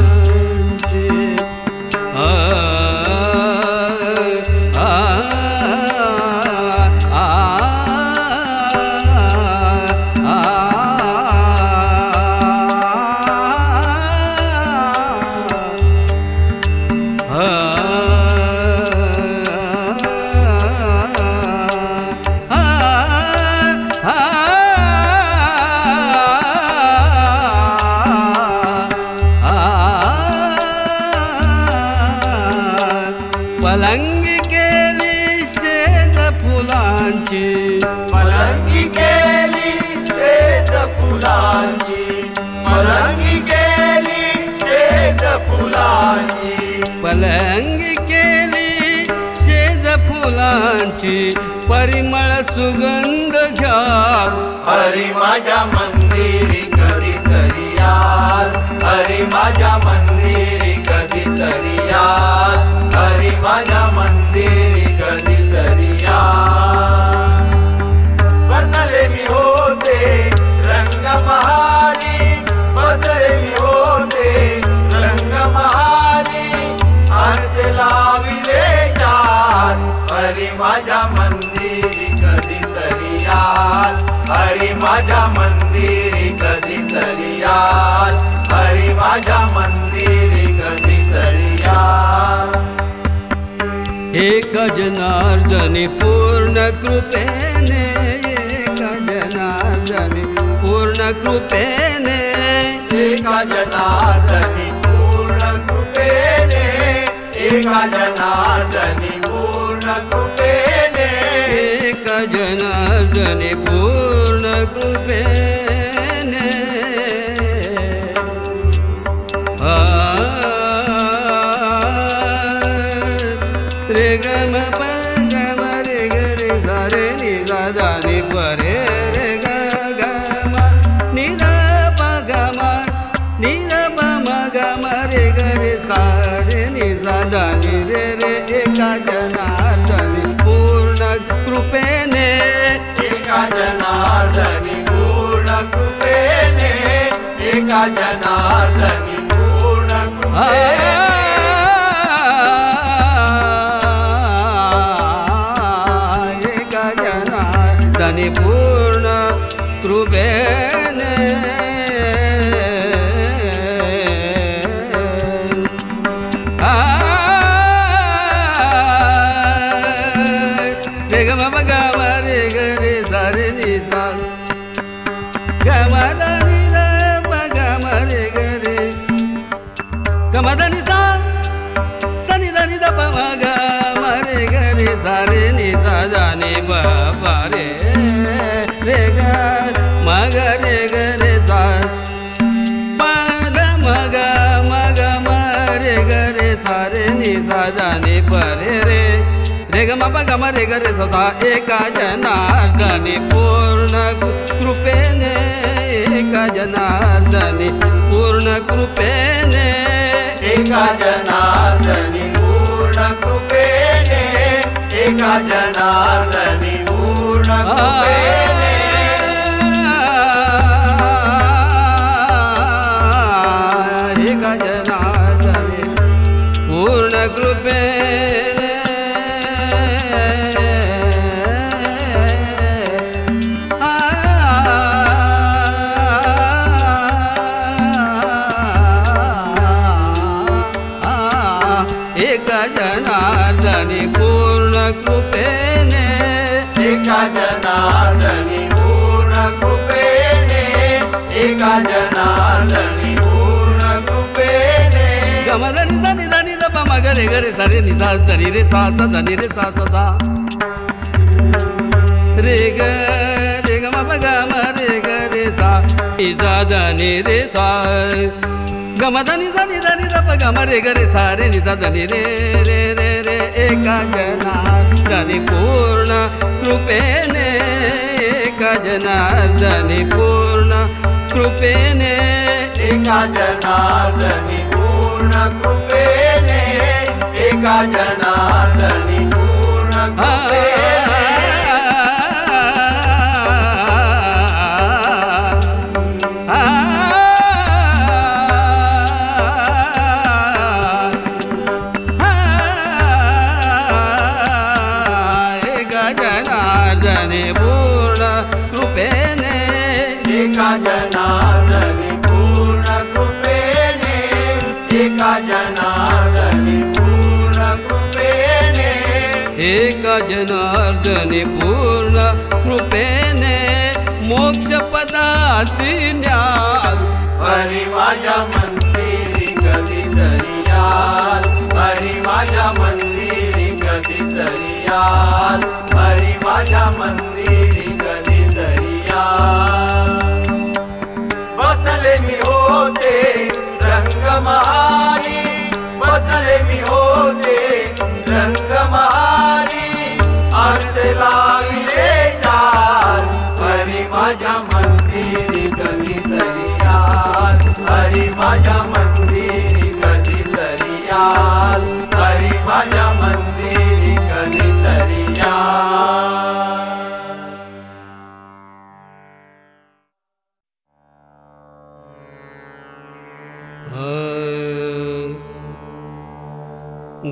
आ आ आ पलंगी केली शेज फुलांची पलंगी केली शेज फुलांची पलंगी केली शेज फुलांची पलंगी केली शेज फुलांची परिमळ सुगंध घ्या हरी माझ्या मंदिरी कधीतरी याल हरी माझ्या मंदिरी कधीतरी याल हरी माझ्या मंदिरी कधीतरी याल बसले मी होते रंगमहाली बसले मी होते रंगमहाली आरसे लाविले चाल हरी माझ्या मंदिरी कधीतरी याल हरी माझ्या मंदिरी कधीतरी याल हरी माझ्या मंदिरी कधीतरी याल एक जनार्दनी पूर्ण कृपेने एक जनार्दनी पूर्ण कृपेने एका जनार्दनी पूर्ण कृपेने एका जनार्दनी पूर्ण कृपेने एक जनार्दनी पूर्ण कृपेने रे गम प गम रे ग रे सा रे नि सा दा नि प रे रे ग ग म नि दा प ग म नि दा प म ग म रे ग रे सा रे नि सा दा नि रे रे एका जनार्दनी पूर्ण कृपेने एका जनार्दनी पूर्ण कृपेने एका जनार्दनी पूर्ण कृपेने जनार्दनी पूर्ण कृपेने रे ग म प ग म रे ग रे सा रे नि सा ग म द नि द प ग म रे ग रे ग म द नि सा सा नि द नि द प म ग म रे ग रे सा रे नि सा दा नि प प रे रे ग म ग रे ग रे सा प ग म ग म रे ग रे सा रे नि सा दा नि प रे रे रे ग म प ग म रे ग रे सा सा एका जनार्दनी पूर्ण कृपेने एका जनार्दनी पूर्ण कृपेने एका जनार्दनी पूर्ण कृपेने एका जनार्दनी पूर्ण कृपेने एका जनार्दनी पूर्ण कृपेने एका जनार्दनी पूर्ण पूर्ण कृपेने एका जनार्दनी पूर्ण कृपेने एका जनार्दनी पूर्ण कृपेने गमधनी धनी धनी द प म ग रे ग रे सा रे नि सा धनी रे सा सा धनी रे सा सा सा रे ग रे ग म प ग म रे ग रे सा नि सा धनी रे सा गमधनी धनी धनी द प ग म रे ग रे सा रे नि सा धनी रे रे रे रे एका जनार्दनी पूर्ण कृपेने एका जनार्दनी पूर्ण कृपेने एका जनार्दनी पूर्ण कृपेने एका जनार्दनी पूर्ण कृपेने एका जनार्दनी पूर्ण कृपेने एका जनार्दनी पूर्ण कृपेने एका जनार्दनी पूर्ण कृपेने मोक्ष पदासी न्याल हरी माझ्या मंदिरी कधीतरी याल हरी माझ्या मंदिरी कधीतरी याल हरी माझ्या मंदिरी कधीतरी याल बसले मी होते रंगमहाली बसले मी होते रंगमहाली आरसे लागले जाल हरी माझ्या मंदिरी कधीतरी याल हरी माझ्या मंदिरी कधीतरी याल हरी माझ्या मंदिरी कधीतरी याल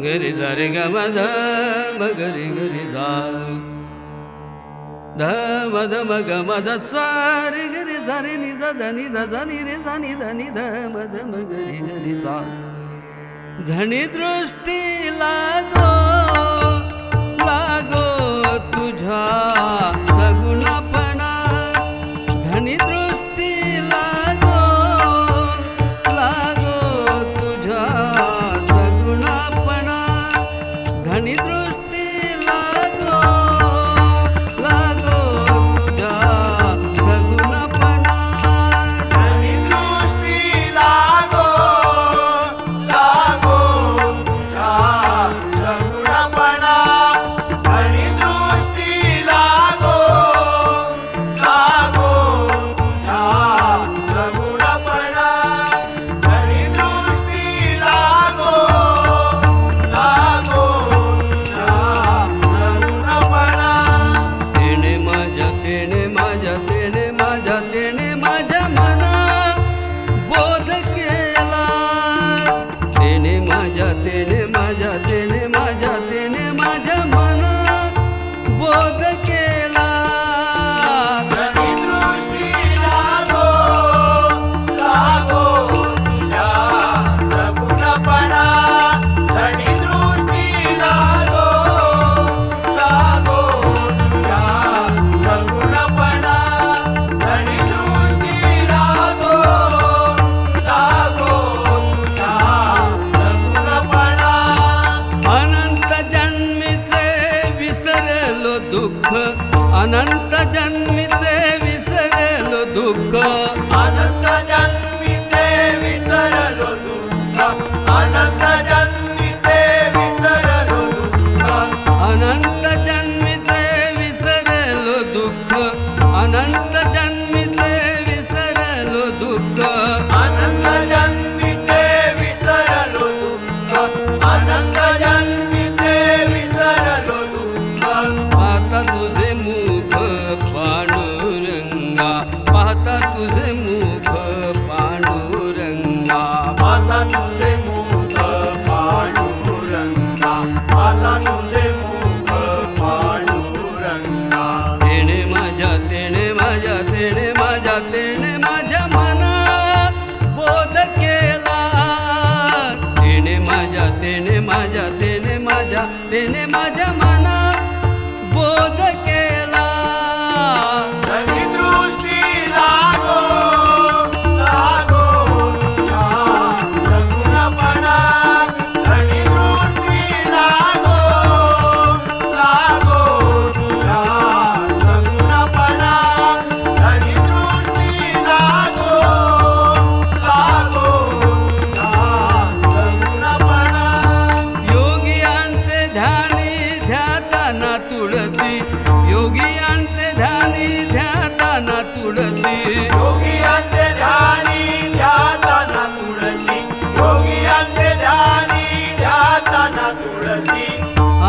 गरी सा रे ग म ध म गरी गरी सा ध म ध म ग म ध सा रे गरी सा रे नि ध ध नि ध ध नि रे सा नि ध नि ध म ध म गरी गरी सा धनी दृष्टी लागो लागो तुझा सगुणपणा धनी दृष्टी लागो लागो तुझा सगुणपणा धनी दृष्टी लागो लागो तुझा सगुणपणा धनी दृष्टी लागो लागो तुझा सगुणपणा धनी दृष्टी लागो लागो तुझा सगुणपणा धनी दृष्टी लागो लागो तुझा सगुणपणा तेने माझ्या तेने माझ्या तेने माझ्या तेने माझ्या मना बोध केला तेने माझ्या तेने माझ्या तेने माझ्या तेने माझ्या मना बोध केला धनी दृष्टी लागो लागो तुझा सगुणपणा धनी दृष्टी लागो लागो तुझा सगुणपणा धनी दृष्टी लागो लागो तुझा सगुणपणा अनंत जन्मीचे विसरलो दुःख अनंत जन्मीचे विसरलो दुःख अनंत जन्मीचे विसरलो दुःख अनंत जन्मीचे विसरलो दुःख अनंत जन्मीचे विसरलो दुःख अनंत जन्मीचे विसरलो दुःख अनंत जन्मीचे विसरलो दुःख अनंत जन्मीचे विसरलो दुःख पाहता तुझे मुख पांडुरंगा पाहता तुझे मुख पांडुरंगा आता तुझे मुख पांडुरंगा आता तुझे मुख पांडुरंगा तेने माझ्या तेने माझ्या तेने माझ्या तेने माझ्या मना बोध केला तेने माझ्या तेने माझ्या तेने माझ्या माझ्या तेने माझ्या मना बोध केला धनी दृष्टी लागो लागो तुझ्या सगुणपणा धनी दृष्टी लागो लागो तुझ्या सगुणपणा धनी दृष्टी लागो लागो तुझ्या सगुणपणा योगियांचे ध्यानी ध्याताना तुळसी योगियांचे ध्यानी ध्याताना तुळसी योगियांचे ध्यानी ध्याताना तुळसी योगियांचे ध्यानी ध्याताना तुळसी आ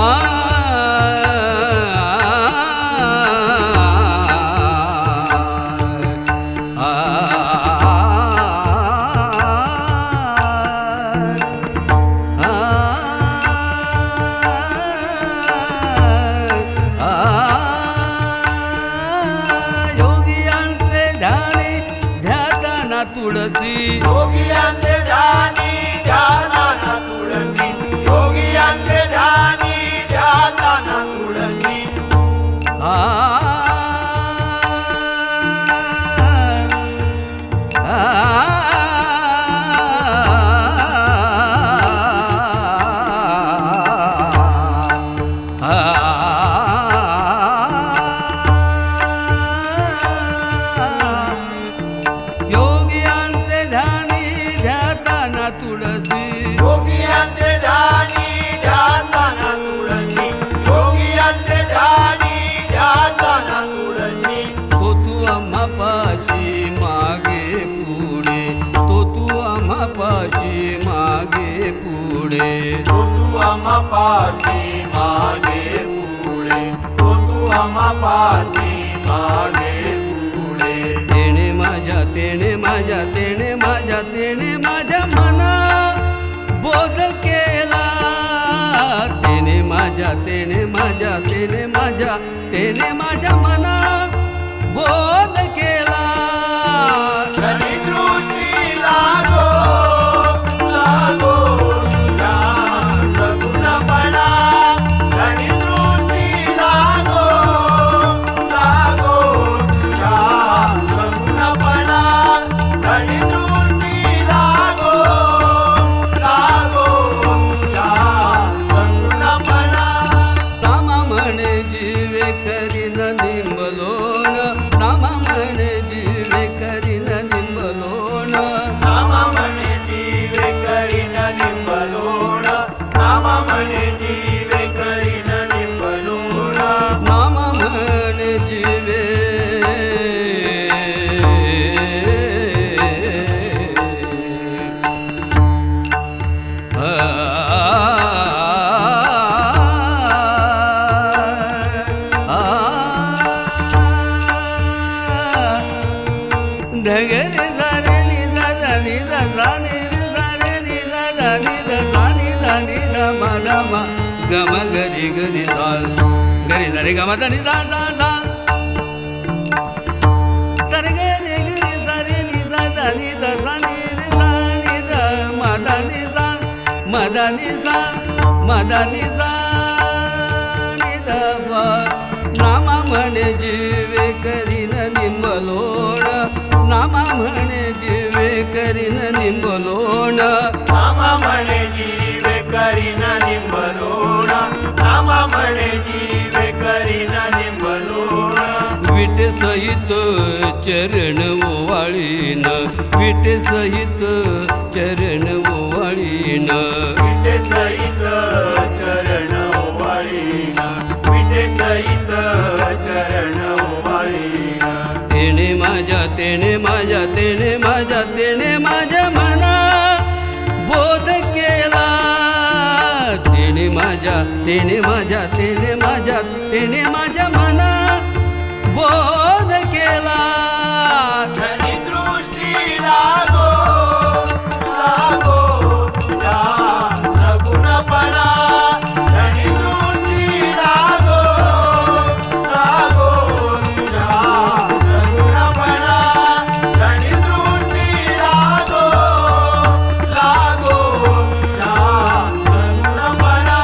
तुळसी योगियांचे ध्यानी ध्याताना तुळसी योगियांचे ध्यानी ध्याताना तुळसी योगियांचे ध्यानी ध्याताना तुळसी योगियांचे ध्यानी ध्याताना तुळसी तो तू आम्हापाशी मागे पुढे तो तू आम्हापाशी मागे पुढे तो तू आम्हापाशी मागे पुढे तो तू आम्हापाशी मागे पुढे तेने माझ्या तेने माझ्या तेने माझ्या तेने माझ्या मना बोध केला तेने माझ्या तेने माझ्या तेने माझ्या तेने माझ्या मना बोध केला धनी दृष्टी लागो लागो तुझ्या सगुणपणा धनी दृष्टी लागो लागो तुझ्या सगुणपणा धनी दृष्टी लागो लागो तुझ्या सगुणपणा नामा म्हणे जीवे करीन निंबलोन नामा म्हणे जीवे करीन निंबलोन नामा म्हणे जीवे करीन निंबलोण नामा म्हणे जीवे करीन निंबलोण नामा म्हणे जीवे धगरे जारे नि दा नि दा नि रे नि दा नि दा मा दा मा गम गरी गरी दा गरी दा रे गम दा नि दा सरे गरे गरी सारे नि दा नि दा नि रे दा नि दा मा दा नि दा मा दा नि दा मा दा नि दा नि दा बा नामा म्हणे जीवे करीन निंबलोण नामा म्हणे जीवे करीन निंबलोण नामा म्हणे जीवे करीन निंबलोण नामा म्हणे जीवे करीन निंबलोण विटे सहित चरण ओवाळीन विटे सहित चरण ओवाळीन विटे सहित चरण ओवाळीन विटे सहित चरण ओवाळीन तेने माझ्या तेने माझ्या तेने माझ्या तेने माझ्या मना बोध केला तेने माझ्या तेने माझ्या तेने माझ्या तेने माझ्या मना बोध केला धनी दृष्टी लागो लागो तुझ्या सगुणपणा धनी दृष्टी लागो लागो तुझ्या सगुणपणा धनी दृष्टी लागो लागो तुझ्या सगुणपणा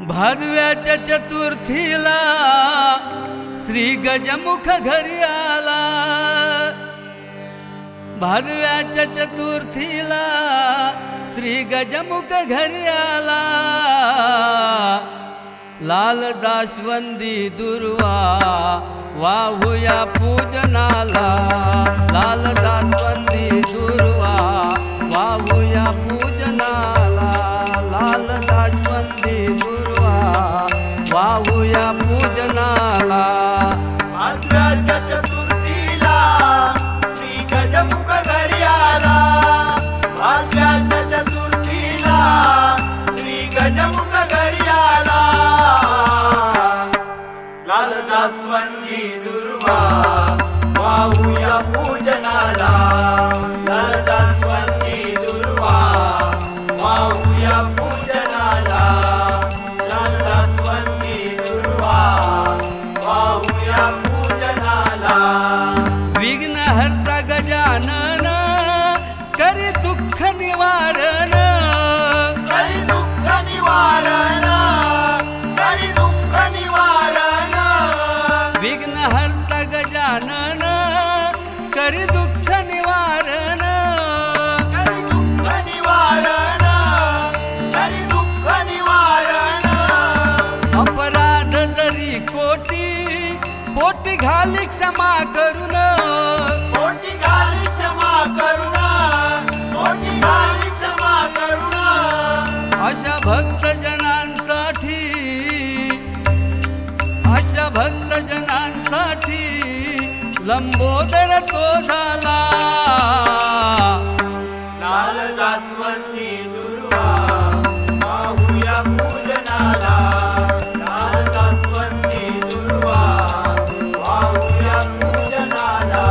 भादव्याच्या चतुर्थीला श्री गजमुख घरी आला, भादव्याच्या चतुर्थीला श्री गजमुख घरी आला, लाल जास्वंदी दुर्वा वाहुया पूजनाला, लाल जास्वंदी दुर्वा वाहुया पूजनाला, लाल जास्वंदी दुर्वा वाहुया पूजनाला। भादव्याच्या चतुर्थीला श्री गजमुख घरी आला, भादव्याच्या चतुर्थीला श्री गजमुख घरी आला, लाल जास्वंदी दुर्वा वाहुया पूजनाला, लाल जास्वंदी दुर्वा वाहुया पूजनाला, लाल जास्वंदी दुर्वा वाहुया पूजनाला। विघ्नहर्ता गजानन करी दुःख निवारण, करी दुःख निवारण, करी दुःख निवारण, विघ्नहर्ता गजानन करी दुःख निवारण, करी दुःख निवारण, करी दुःख निवारण। अपराध जरी कोटी पोटी घाली क्षमा करून, पोटी घाली क्षमा करुण, पोटी घाली क्षमा करुण, अशा भक्तजनांसाठी, अशा भक्तजनांसाठी लंबोदर तो झाला, लाल जास्वंदी दुर्वा वाहुया पूजनाला, लाल जास्वंदी दुर्वा वाहुया पूजनाला,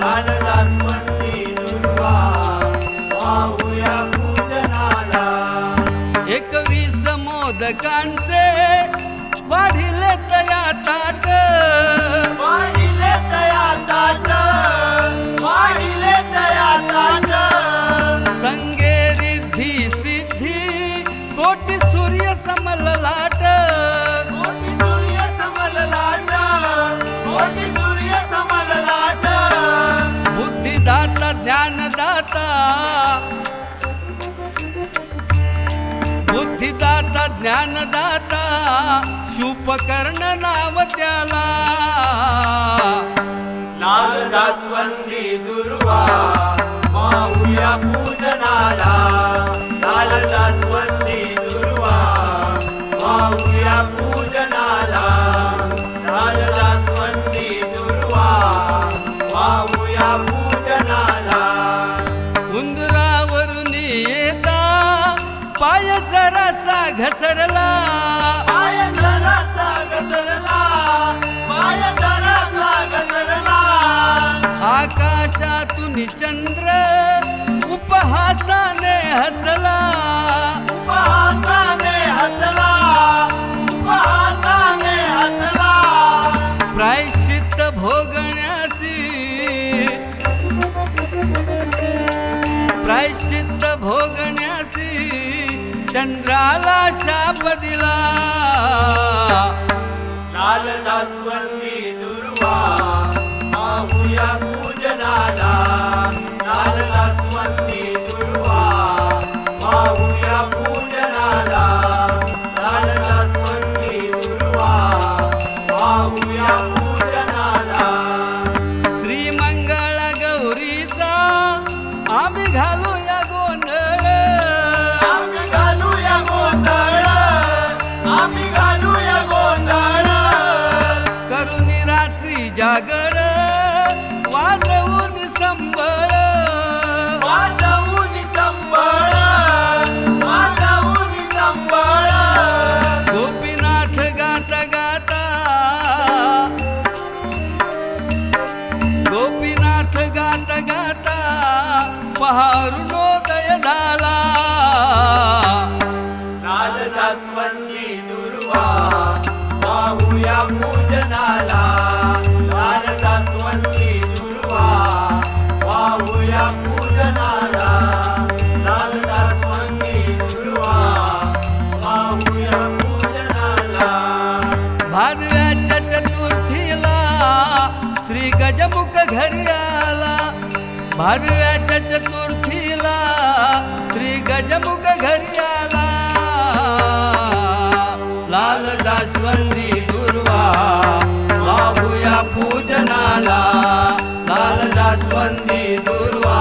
लाल जास्वंदी दुर्वा वाहुया पूजनाला। 21 मोदकांचे वाढिले तया ताट, वाढिले तया ताट, वाढिले तया ताट, संगे रिद्धी सिद्धी कोटी सूर्य समललाट, कोटी सूर्य समललाट, कोटी सूर्य समललाट, बुद्धिदाता ज्ञानदाता, बुद्धिदाता ज्ञानदाता शूपकर्ण नाव त्याला, लाल जास्वंदी दुर्वा वाहुया पूजनाला, लाल जास्वंदी दुर्वा वाहुया पूजनाला, लाल जास्वंदी दुर्वा वाहुया पूजनाला। उंदरावरून येता पाय जरासा घसरला, पाय जरासा घसरला, पाय जरासा घसरला, आकाशातून चंद्र उपहासाने हसला, उपहासाने हसला, उपहासाने हसला, प्रायश्चित्त भोगण्यासी, प्रायश्चित्त भोगण्यासी चंद्राला शाप दिला, लाल जास्वंदी दुर्वा वाहुया पूजनाला, लाल जास्वंदी दुर्वा वाहुया पूजनाला, लाल जास्वंदी दुर्वा वाहुया पूजनाला। श्रीमंगळ गौरीचा आम्ही घालूया गोंधळ, आम्ही घालूया गोंधळ, आम्ही घालूया गोंधळ, करुणी रात्री जागर वाजवून संबळ, वाजवून संबळ, वाजवून संबळ, गोपीनाथ गाता गाता, गोपीनाथ गाता गाता पहारुणोदय झाला, लाल जास्वंदी दुर्वा वाहुया पूजनाला, लाल जास्वंदी दुर्वा वाहुया पूजनाला, लाल जास्वंदी दुर्वा वाहुया पूजनाला। भादव्याच्या चतुर्थीला श्री गजमुख घरी आला लाल जास्वंदी दुर्वा वाहूया पूजनाला लाल जास्वंदी दुर्वा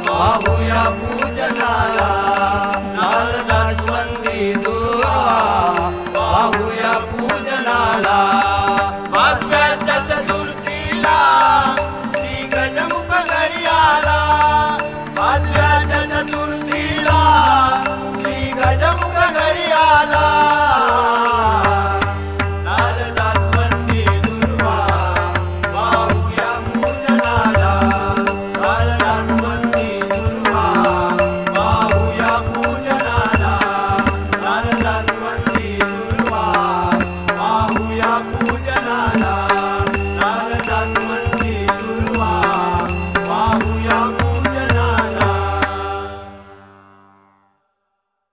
वाहूया पूजनाला लाल जास्वंदी दुर्वा वाहूया पूजनाला भादव्याच्या चतुर्थीला श्री गजमुख घरी आला भादव्याच्या चतुर्थीला श्री गजमुख घरी आला लाल जास्वंदी